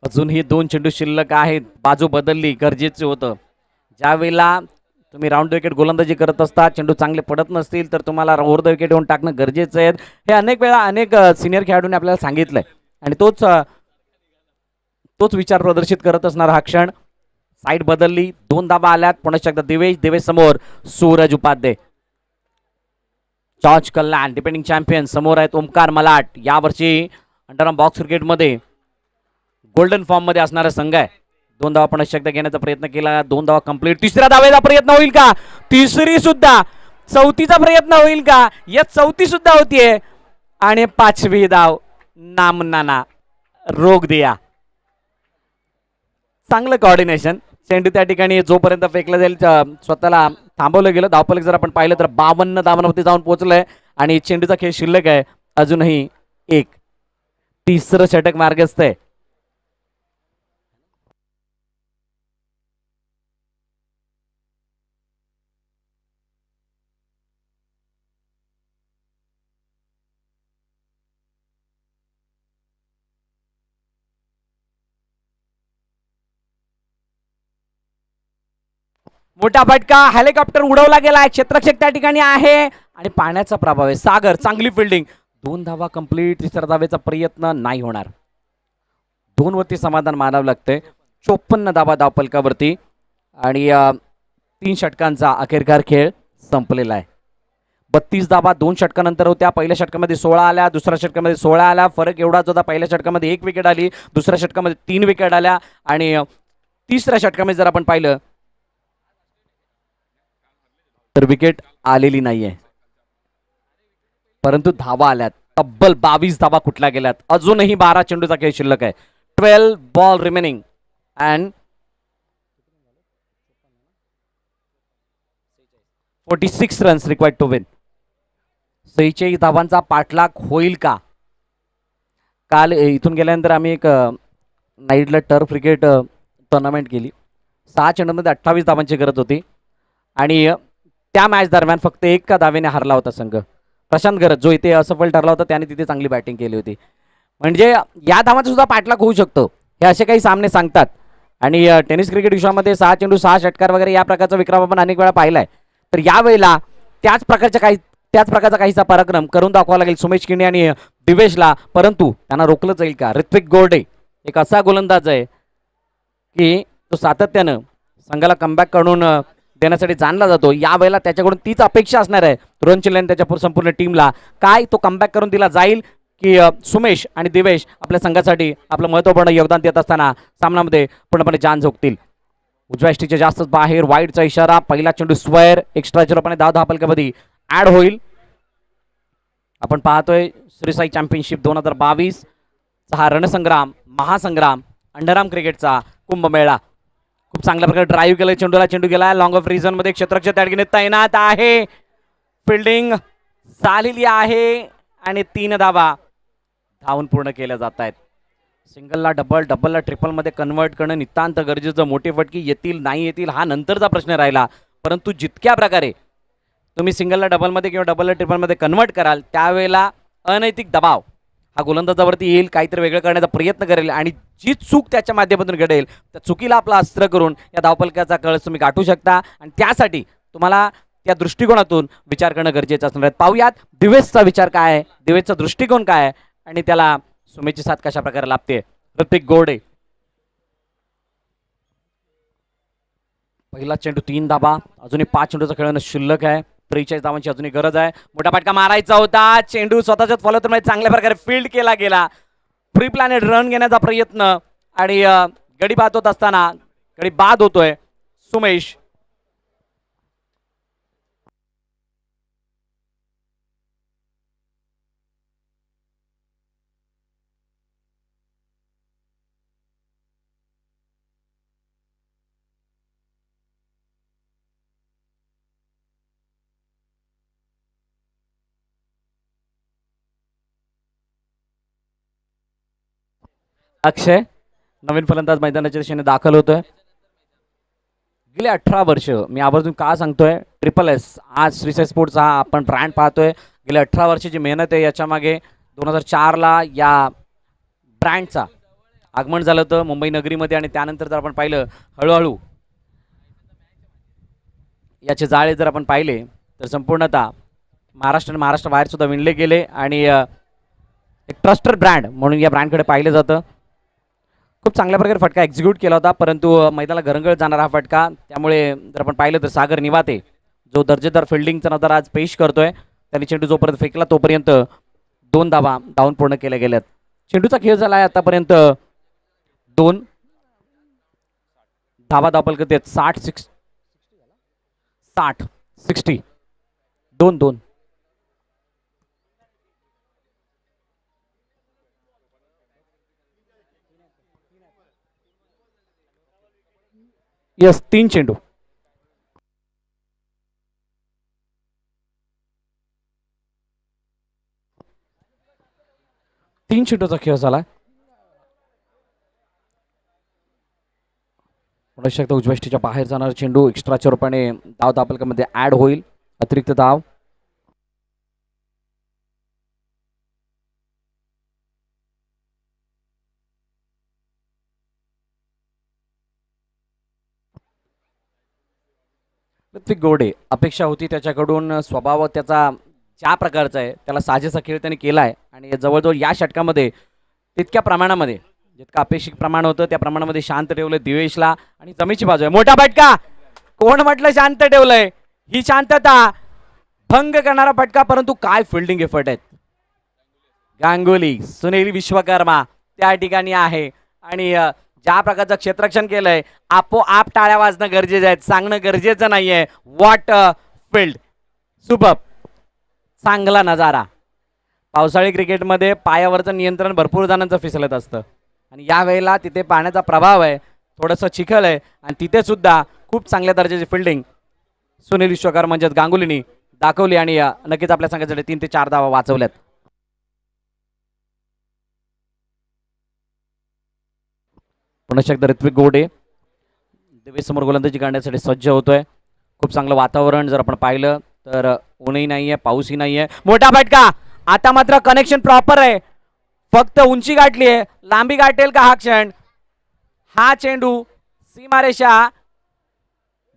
अजूनही 2 चेंडू शिल्लक आहेत. बाजू बदलली, गरजेचं होतं. ज्या वेळेला तुम्ही राऊंड विकेट गोलंदाजी करत असता, चेंडू चांगले पडत नसतील तर तुम्हाला ओव्हर द विकेट येऊन टाकणं गरजेचं आहे. हे अनेक वेळा अनेक सिनियर खेळाडूंनी आपल्याला सांगितलंय आणि तोच विचार प्रदर्शित करत असणार हा क्षण. साईड बदलली, 2 धावा आल्यात. पुन्हा एकदा दिवेश समोर सूरज उपाध्ये. जॉर्ज कल्याण डिपेंडिंग चॅम्पियन समोर आहेत. ओमकार मलाट यावर्षी अंडरआर्म बॉक्स क्रिकेटमध्ये गोल्डन फॉर्म मध्ये असणारा संघ आहे. 2 धावा पुन्हा एकदा घेण्याचा प्रयत्न केला, 2 धावा कंप्लीट. तिसऱ्या धावेचा प्रयत्न होईल का? तिसरी सुद्धा, चौथीचा प्रयत्न होईल का? या चौथी सुद्धा होतीये आणि 5वी धाव नामनाना रोग दिया. चांगलं कॉर्डिनेशन. चेंडू त्या ठिकाणी जोपर्यंत फेकला जाईल स्वतःला थांबवलं गेलं. धावफलक जर आपण पाहिलं तर 52 धावांवरती जाऊन पोहोचलंय आणि चेंडूचा खेळ शिल्लक आहे अजूनही एक. तिसरं षटक मार्गस्थ आहे. मोठा फटका, हेलिकॉप्टर उडवला गेला. क्षेत्ररक्षक त्या ठिकाणी आहे आणि पाण्याचा प्रभाव आहे. सागर चांगली फिल्डिंग, 2 धावा कंप्लीट. तिसऱ्या धावेचा प्रयत्न नाही होणार. 2 वरती समाधान मानावं लागतंय. 54 धावा धावफलकावरती आणि 3 षटकांचा अखेरकार खेळ संपलेला आहे. 32 धावा 2 षटकानंतर होत्या. पहिल्या षटकामध्ये 16 आल्या, दुसऱ्या षटकामध्ये 16 आल्या. फरक एवढाच होता, पहिल्या षटकामध्ये 1 विकेट आली, दुसऱ्या षटकामध्ये 3 विकेट आल्या आणि तिसऱ्या षटकामध्ये जर आपण पाहिलं तर विकेट आलेली नाहीये, परंतु धावा आल्यात. तब्बल 22 धावा कुठल्या गेल्यात. अजूनही 12 चेंडूचा खेळ शिल्लक आहे. 12 ball remaining and 46 runs required to win. 46 धावांचा पाठलाग होईल का? काल इथून गेल्यानंतर आम्ही एक नाईटला टर्फ क्रिकेट टुर्नामेंट केली. 6 चेंडूमध्ये 28 धावांची गरज होती आणि त्या मॅच दरम्यान फक्त 1 धावेने हरला होता संघ. प्रशांत गरज जो इथे असफल ठरला होता त्याने तिथे चांगली बॅटिंग केली होती. म्हणजे या धावांचा सुद्धा पाठलाग होऊ शकतो, हे असे काही सामने सांगतात. आणि टेनिस क्रिकेट विश्वामध्ये 6 चेंडू 6 षटकार वगैरे या प्रकारचा विक्रम आपण अनेक वेळा पाहिलाय. तर यावेळेला त्याच प्रकारचा काहीसा पराक्रम करून दाखवावा लागेल सुमेश किणी आणि दिवेशला. परंतु त्यांना रोखलं जाईल का? ऋत्विक गोर्डे एक असा गोलंदाज आहे की तो सातत्यानं संघाला कमबॅक करून देण्यासाठी जाणला जातो. यावेळेला त्याच्याकडून तीच अपेक्षा असणार आहे रोहन चिल्लेन त्याच्या संपूर्ण टीमला. काय तो कमबॅक करून दिला जाईल की सुमेश आणि दिवेश आपल्या संघासाठी आपलं महत्त्वपूर्ण योगदान देत असताना सामन्यामध्ये पूर्णपणे जान झोकतील. उजव्या स्टिकच्या जास्तच बाहेर, वाईडचा इशारा. पहिला चेंडू स्क्वेअर, एक्स्ट्राच्या रूपाने धावफलकामध्ये ऍड होईल. आपण पाहतोय श्री साई चॅम्पियनशिप 2022 हा रणसंग्राम, महासंग्राम, अंडरआर्म क्रिकेटचा कुंभमेळा. खूप चांगल्या प्रकारे ड्राईव्ह केलं चेंडूला. चेंडू गेला लॉंग ऑफ रिझन मध्ये. क्षेत्ररक्षक त्या ठिकाणी तैनात आहे. फिल्डिंग झालेली आहे आणि 3 धावा धावून पूर्ण केल्या जात आहेत. सिंगलला डबल, डबलला ट्रिपलमध्ये कन्वर्ट करणं नितांत गरजेचं. मोठी फटकी येतील नाही येतील हा नंतरचा प्रश्न राहिला, परंतु जितक्या प्रकारे तुम्ही सिंगलला डबलमध्ये किंवा डबलला ट्रिपलमध्ये कन्वर्ट कराल त्यावेळेला अनैतिक दबाव हा गोलंदाजावरती येईल. काहीतरी वेगळं करण्याचा प्रयत्न करेल आणि जी चूक त्याच्या माध्यमातून घडेल त्या चुकीला आपला अस्त्र करून या धावफलकाचा कळस तुम्ही गाठू शकता. आणि त्यासाठी तुम्हाला त्या दृष्टिकोनातून विचार करणं गरजेचं असणार आहे. पाहूयात दिवेशचा विचार काय आहे, दिवेशचा दृष्टिकोन काय आहे आणि त्याला सुमेशची साथ कशा प्रकारे लाभते. ऋत्विक गोर्डे पहिला चेंडू 3 धाबा. अजूनही 5 चेंडूचा खेळणं शिल्लक आहे. 43 धावांची अजूनही गरज आहे. मोठा फटका मारायचा होता. चेंडू स्वतःच्याच फॉलोथ्रूमध्ये चांगल्या प्रकारे फील्ड केला गेला. प्री प्लॅनेड रन घेण्याचा प्रयत्न आणि गडी बाद होत असताना गडी बाद होतोय सुमेश. अक्षय नवीन फलंदाज मैदानाच्या दिशेने दाखल होतोय. गेले 18 वर्ष मी आवर्जून का सांगतोय, ट्रिपल एस आज श्रीसाई स्पोर्ट्स हा आपण ब्रँड पाहतोय. गेले 18 वर्षाची मेहनत आहे याच्या मागे. 2004ला या ब्रँडचा आगमन झालं होतं मुंबई नगरीमध्ये आणि त्यानंतर जर आपण पाहिलं हळूहळू याचे जाळे जर आपण पाहिले तर संपूर्णतः महाराष्ट्र आणि महाराष्ट्राबाहेर सुद्धा विणले गेले आणि एक ट्रस्टेड ब्रँड म्हणून या ब्रँडकडे पाहिलं जातं. खूप चांगल्या प्रकारे फटका एक्झिक्यूट केला होता, परंतु मैदानाला घरंगळ जाणारा हा फटका. त्यामुळे जर आपण पाहिलं तर सागर निवाते जो दर्जेदार फिल्डिंगचा नजर आज पेश करतोय, त्यांनी चेंडू जोपर्यंत फेकला तोपर्यंत 2 धावा धावून पूर्ण केल्या गेल्यात. चेंडूचा खेळ झाला आहे आतापर्यंत 2 धावा धावपलकतेत 60 2 यस 3 चेंडू. तीन चेंडूचा खेळ झाला. म्हणू शकता उजव्या बाहेर जाणारा चेंडू एक्स्ट्राच्या रूपाने धाव दापलकामध्ये ऍड होईल, अतिरिक्त धाव. ऋत्विक गोडे अपेक्षा होती त्याच्याकडून, स्वभाव त्याचा ज्या प्रकारचा आहे त्याला साजेसा खेळ त्याने केला आहे आणि जवळजवळ या षटकामध्ये तितक्या प्रमाणामध्ये जितकं अपेक्षित प्रमाण होतं त्या प्रमाणामध्ये शांत ठेवलं दिवेशला. आणि जमेची बाजू आहे, मोठा फटका. कोण म्हटलं शांत ठेवलंय? ही शांतता भंग करणारा फटका, परंतु काय फिल्डिंग एफर्ट आहेत. गांगुली सुनील विश्वकर्मा त्या ठिकाणी आहे आणि ज्या प्रकारचं क्षेत्ररक्षण केलंय आपोआप टाळ्या वाजणं गरजेचं आहे, सांगणं गरजेचं नाहीये. व्हॉट फील्ड, सुपर, चांगला नजारा. पावसाळी क्रिकेटमध्ये पायावरचं नियंत्रण भरपूर जणांचं फिसलत असतं आणि यावेळेला तिथे पाण्याचा प्रभाव आहे, थोडंसं चिखल आहे आणि तिथे सुद्धा खूप चांगल्या दर्जाची फिल्डिंग सुनील विश्वकर्मा म्हणजेच गांगुलीनी दाखवली आणि नक्कीच आपल्या संघासाठी 3 ते 4 धावा वाचवल्यात. पुन्हा एकदा ऋत्विक गोडे दिवेश समोर गोलंदाजी करण्यासाठी सज्ज होतोय. खूप चांगलं वातावरण जर आपण पाहिलं तर ऊनही नाहीये, पाऊसही नाहीये. मोठा फटका. आता मात्र कनेक्शन प्रॉपर आहे, फक्त उंची गाठली आहे, लांबी गाठेल का हा क्षण? हा चेंडू सीमारेषा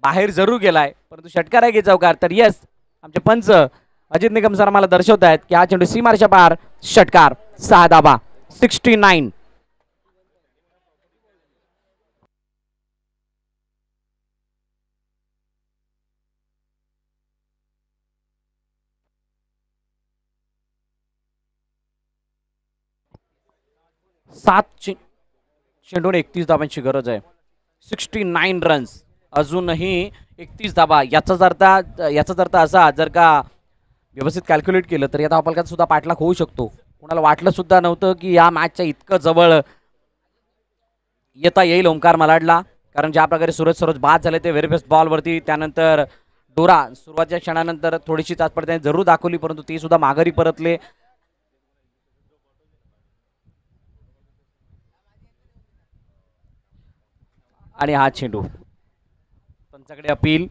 बाहेर जरूर गेलाय, परंतु षटकार आहे की चौकार? तर येस, आमचे पंच अजित निकम सर आम्हाला दर्शवत आहेत की हा चेंडू सीमारेषा पार, षटकार, 6 धावा, 69. चेंडूने 31 धावांची गरज आहे. 69 रन्स, अजूनही 31 धावा. याचाच अर्थ असा, जर का व्यवस्थित कॅल्क्युलेट केलं तर या धावफलकात सुद्धा पाठलाग होऊ शकतो. कोणाला वाटलं सुद्धा नव्हतं की या मॅचच्या इतकं जवळ येता येईल ओमकार मलाडला, कारण ज्या प्रकारे सूरज बाद झाले ते व्हेरी बेस्ट बॉलवरती. त्यानंतर डोरा सुरुवातीच्या क्षणानंतर थोडीशी तात्पर्य त्याने जरूर दाखवली, परंतु ती सुद्धा माघारी परतले. आणि हा चेंडू पंचाकडे अपील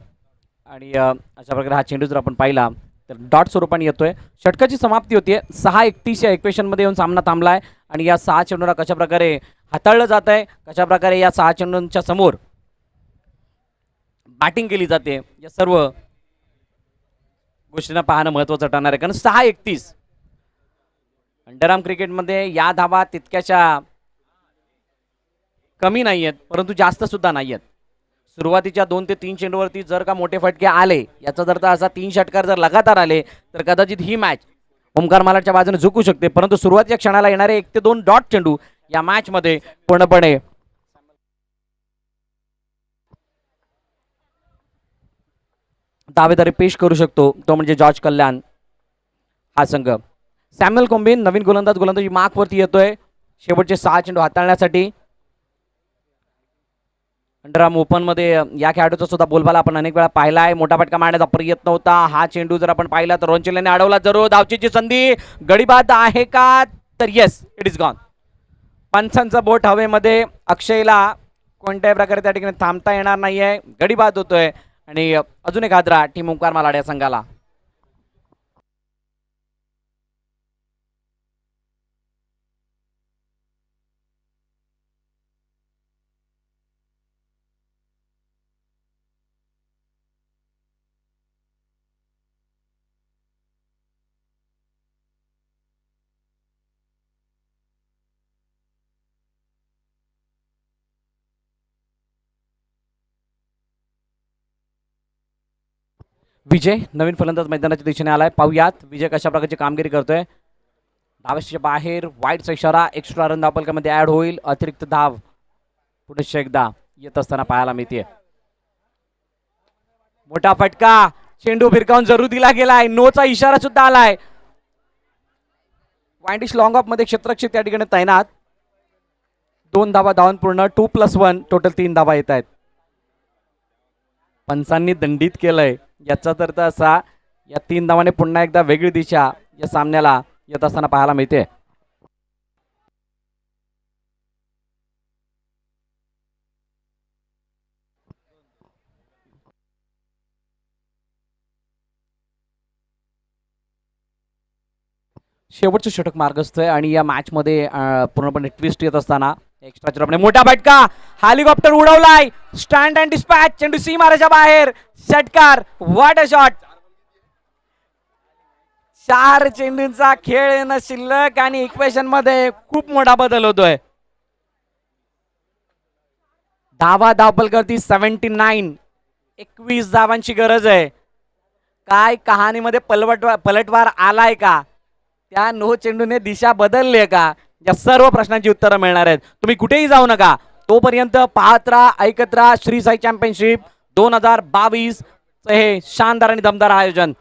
आणि अशा प्रकारे हा चेंडू जर आपण पाहिला तर डॉट स्वरूपाने येतोय. षटकाची समाप्ती होतीये. 6:31 या इक्वेशनमध्ये येऊन सामना थांबलाय आणि या 6 चेंडूंना कशा प्रकारे हाताळलं जात आहे, कशा प्रकारे या 6 चेंडूंच्या समोर बॅटिंग केली जाते, या सर्व गोष्टींना पाहणं महत्त्वाचं ठरणार आहे. कारण 6:31 अंडरआर्म क्रिकेटमध्ये या धावा तितक्याशा कमी नाही आहेत, परंतु जास्त सुद्धा नाही आहेत. सुरुवातीच्या 2 ते 3 चेंडूवरती जर का मोठे फटके आले, याचा अर्थ असा 3 षटकार जर लगातार आले तर कदाचित ही मॅच ओमकार मालाडच्या बाजूने झुकू शकते. परंतु सुरुवातीच्या क्षणाला येणारे 1 ते 2 डॉट चेंडू या मॅच मध्ये पूर्णपणे दावेदारी पेश करू शकतो, तो म्हणजे जॉर्ज कल्याण हा संघ. सॅम्युअल कोम्बिन नवीन गोलंदाजी मार्क वरती येतोय शेवटचे 6 चेंडू हाताळण्यासाठी. अंडरआर्म ओपन मध्ये या खेळाडूचा सुद्धा बोलबाला आपण अनेक वेळा पाहिला आहे. मोठा फटका मारण्याचा प्रयत्न होता. हा चेंडू जर आपण पाहिला तर रोंचेलेने अडवला जरूर. धावचीची संधी गडीबाद आहे का? तर येस, इट इज गॉन. पंचांचं बोट हवेमध्ये. अक्षयला कोणत्याही प्रकारे त्या ठिकाणी थांबता येणार नाहीये. गडी बाद होतोय आणि अजून एक हादरा टीम ओंकार मालाड या संघाला. विजय नवीन फलंदाज मैदानाच्या दिशेने आलाय. पाहूयात विजय कशा प्रकारची कामगिरी करतोय. धावेच्या बाहेर वाईटचा इशारा. एक्स्ट्रा रन धावफलकामध्ये ऍड होईल. अतिरिक्त धाव पुढे एकदा येत असताना पाहायला मिळते. मोठा फटका. चेंडू भिरकावून जरूर दिला गेलाय. नोचा इशारा सुद्धा आलाय. वाईंडिश लॉंग ऑफ मध्ये क्षेत्ररक्षक त्या ठिकाणी तैनात. 2 धावा धावून पूर्ण. 2+1 टोटल 3 धावा येत आहेत. पंचांनी दंडित केलंय. याचा अर्थ असा या 3 धावाने पुन्हा एकदा वेगळी दिशा या सामन्याला येत असताना पाहायला मिळते. शेवटचं षटक मार्गस्थ आहे आणि या मॅच मध्ये पूर्णपणे ट्विस्ट येत असताना एक्स्ट्रा चिरपणे मोठा फटका. हेलिकॉप्टर उडवलाय. Stand and dispatch. चेंडू सीमारेच्या बाहेर. षटकार. What a shot. 4 चेंडूंचा खेळ येणं शिल्लक आणि इक्वेशन मध्ये खूप मोठा बदल होतोय. धावा धावफलकावरती 79. 21 धावांची गरज आहे. काय कहाणीमध्ये पलटवार आलाय का. त्या नो चेंडूने दिशा बदलली का. या सर्व प्रश्नांची उत्तरं मिळणार आहेत. तुम्ही कुठेही जाऊ नका. तोपर्यंत पाहत राहा, ऐकत राहा श्री साई चॅम्पियनशिप 2022 हे शानदार आणि दमदार आयोजन.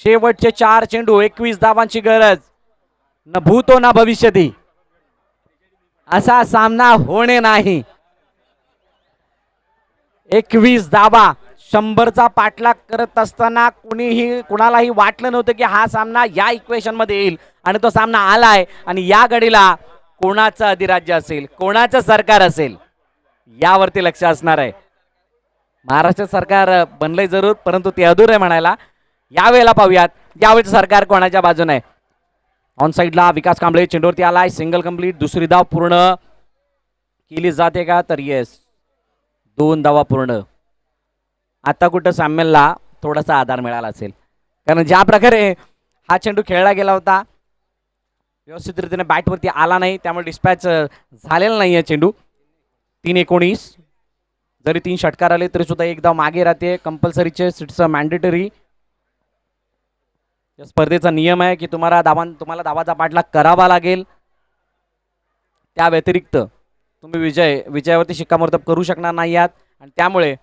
शेवटचे 4 चेंडू. 21 धावांची गरज. न भूतो ना भविष्यती. असा सामना होणे नाही. 21 धावा. 100चा पाठलाग करत असताना कुणालाही वाटलं नव्हतं की हा सामना या इक्वेशन मध्ये येईल आणि तो सामना आलाय. आणि या घडीला कोणाचं अधिराज्य असेल, कोणाचं सरकार असेल यावरती लक्ष असणार आहे. महाराष्ट्र सरकार बनलंय जरूर, परंतु ते अधूर आहे म्हणायला. यावेळेला पाहूयात यावेळेचं सरकार कोणाच्या बाजूने आहे. ऑन साइडला विकास कांबळे चेंडूवरती आलाय. Single complete. दुसरी धाव पूर्ण केली जाते का. तर येस, 2 धावा पूर्ण. आता कुठं साम्यलला थोडासा आधार मिळाला असेल, कारण ज्या प्रकारे हा चेंडू खेळला गेला होता व्यवस्थित रीतीने बॅटवरती आला नाही, त्यामुळे डिस्पॅच झालेला नाही आहे चेंडू. 3-19. जरी 3 षटकार आले तरी सुद्धा एक धाव मागे राहते. कंपल्सरीचे इट्स मॅन्डेटरी. या स्पर्धेचा नियम आहे की तुम्हाला धावाचा पाठलाग करावा लागेल. त्या व्यतिरिक्त तुम्ही विजयावरती शिक्कामोर्तब करू शकणार नाही आहात. आणि त्यामुळे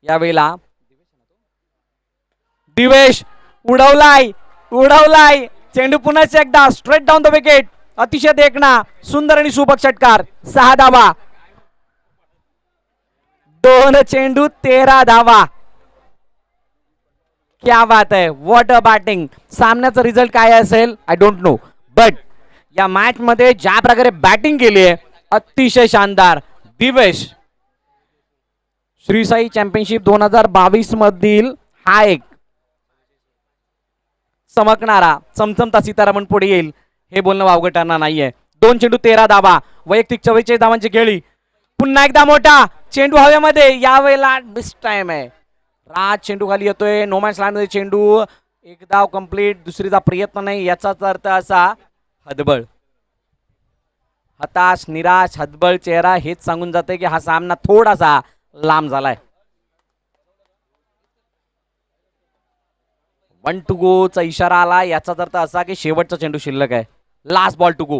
यावेळेला दिवेश उडवलाय चेंडू पुन्हा एकदा स्ट्रेट डाऊन द विकेट. अतिशय देखणा सुंदर आणि सुबक षटकार. 6 धावा. 2 चेंडू 13 धावा. क्या बात है. What a batting. सामन्याचा रिझल्ट काय असेल आय डोंट नो, बट या मॅच मध्ये ज्या प्रकारे बॅटिंग केली आहे अतिशय शानदार. दिवेश श्री साई चॅम्पियनशिप 2022 मधील हा एक चमकणारा चमचमता सितारा म्हणून पुढे येईल हे बोलणं वावगं ठरणार नाहीये. 2 चेंडू 13 धावा. वैयक्तिक 44 धावांची खेळी. पुन्हा एकदा मोठा चेंडू हवेमध्ये. यावेळेला मिस टाइम आहे. राज चेंडू खाली येतोय. नोमॅन्स लँड मध्ये चेंडू. एक धाव कंप्लीट. दुसरी धाव प्रयत्न नाही. याचाच अर्थ असा हतबल. हताश, निराश, हतबल चेहरा हेच सांगून जाते की हा सामना थोडासा लांब झालाय. 1 to go चा इशारा आला. याचा अर्थ असा की शेवटचा चेंडू शिल्लक आहे. Last ball to go.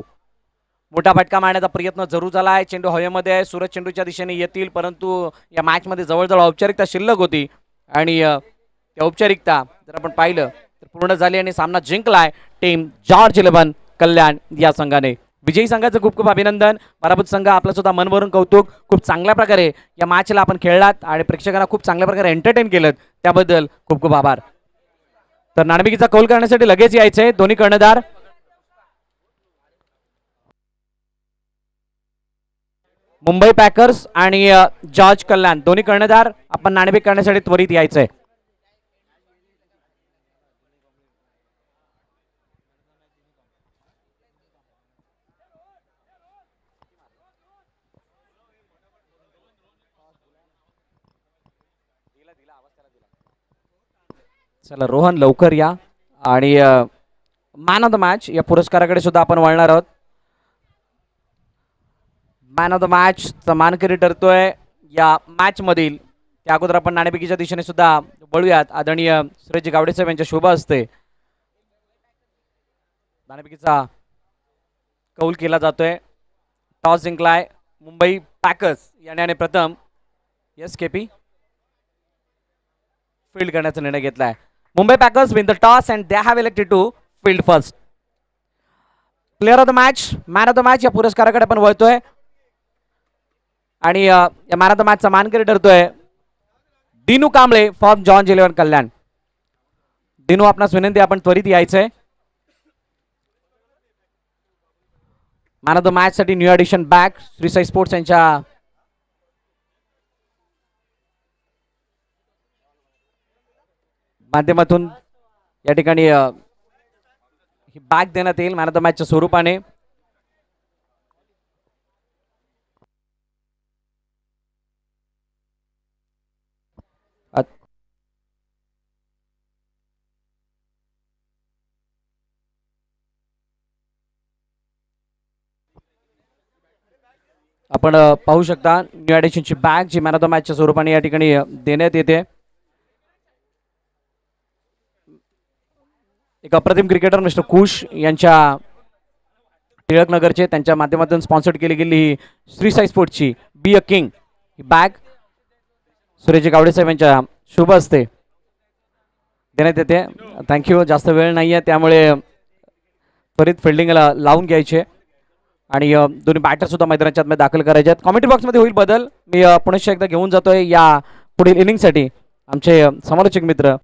मोठा फटका मारण्याचा प्रयत्न जरूर झालाय. चेंडू हवेमध्ये आहे. सूरज चेंडूच्या दिशेने येतील, परंतु या मॅच मध्ये जवळजवळ औपचारिकता शिल्लक होती आणि त्या औपचारिकता जर आपण पाहिलं तर पूर्ण झाली आणि सामना जिंकलाय टीम जॉर्ज 11 कल्याण या संघाने. विजयी संघाचं खूप खूप अभिनंदन. पराभूत संघ आपलं सुद्धा मनभरून कौतुक. खूप चांगल्या प्रकारे या मॅचला आपण खेळलात आणि प्रेक्षकांना खूप चांगल्या प्रकारे एंटरटेन केलं, त्याबद्दल खूप खूप आभार. तर नाणेफेकीचा कौल करण्यासाठी लगेच यायचंय दोन्ही कर्णधार. मुंबई पॅकर्स आणि जॉर्ज कल्याण दोन्ही कर्णधार आपण नाणेफेक करण्यासाठी त्वरित यायचंय. चला रोहन लवकर या. आणि मॅन ऑफ द मॅच या पुरस्काराकडे सुद्धा आपण वळणार आहोत. मॅन ऑफ द मॅच चा मानकरी ठरतोय या मॅच मधील. त्या अगोदर आपण नाणेफेकीच्या दिशेने सुद्धा वळूयात. आदरणीय सुरेशजी गावडे साहेब यांच्या शुभ हस्ते नाणेफेकीचा कौल केला जातोय. टॉस जिंकलाय मुंबई पॅकर्स याने प्रथम SKP फील्ड करण्याचा निर्णय घेतलाय. Mumbai Packers win the toss and they have elected to field first. Player of the match man of the match या पुरस्काराकडे आपण वळतोय. आणि या मॅन ऑफ द मॅचचा मानकरी ठरतोय दिनू कांबळे फ्रॉम जॉर्ज 11 कल्याण. दिनू आपणास विनंती आपण त्वरित यायचंय. मॅन ऑफ द मॅच साठी new edition bag Shri Sai Sports यांच्या माध्यमातून या ठिकाणी ही बॅग देण्यात येईल मॅन ऑफ द मॅचच्या स्वरूपाने. आपण पाहू शकता न्यू एडिशनची बॅग जी मॅन ऑफ द मॅचच्या स्वरूपाने या ठिकाणी देण्यात येते. एक अप्रतिम क्रिकेटर मिस्टर कुश यांच्या टिळकनगरचे त्यांच्या माध्यमातून स्पॉन्सर्ड केली गेली ही श्री साई स्पोर्ट्सची बी अ किंग ही बॅग सुरेशजी गावडे साहेब यांच्या शुभ हस्ते देण्यात येते. थँक्यू. जास्त वेळ नाही आहे त्यामुळे त्वरित फिल्डिंगला लावून घ्यायचे. आणि दोन्ही बॅटर सुद्धा मैदानाच्या आतमध्ये दाखल करायचे आहेत. कॉमेंट्री बॉक्समध्ये होईल बदल. मी पुनश्च एकदा घेऊन जातोय या पुढील इनिंगसाठी आमचे समालोचक मित्र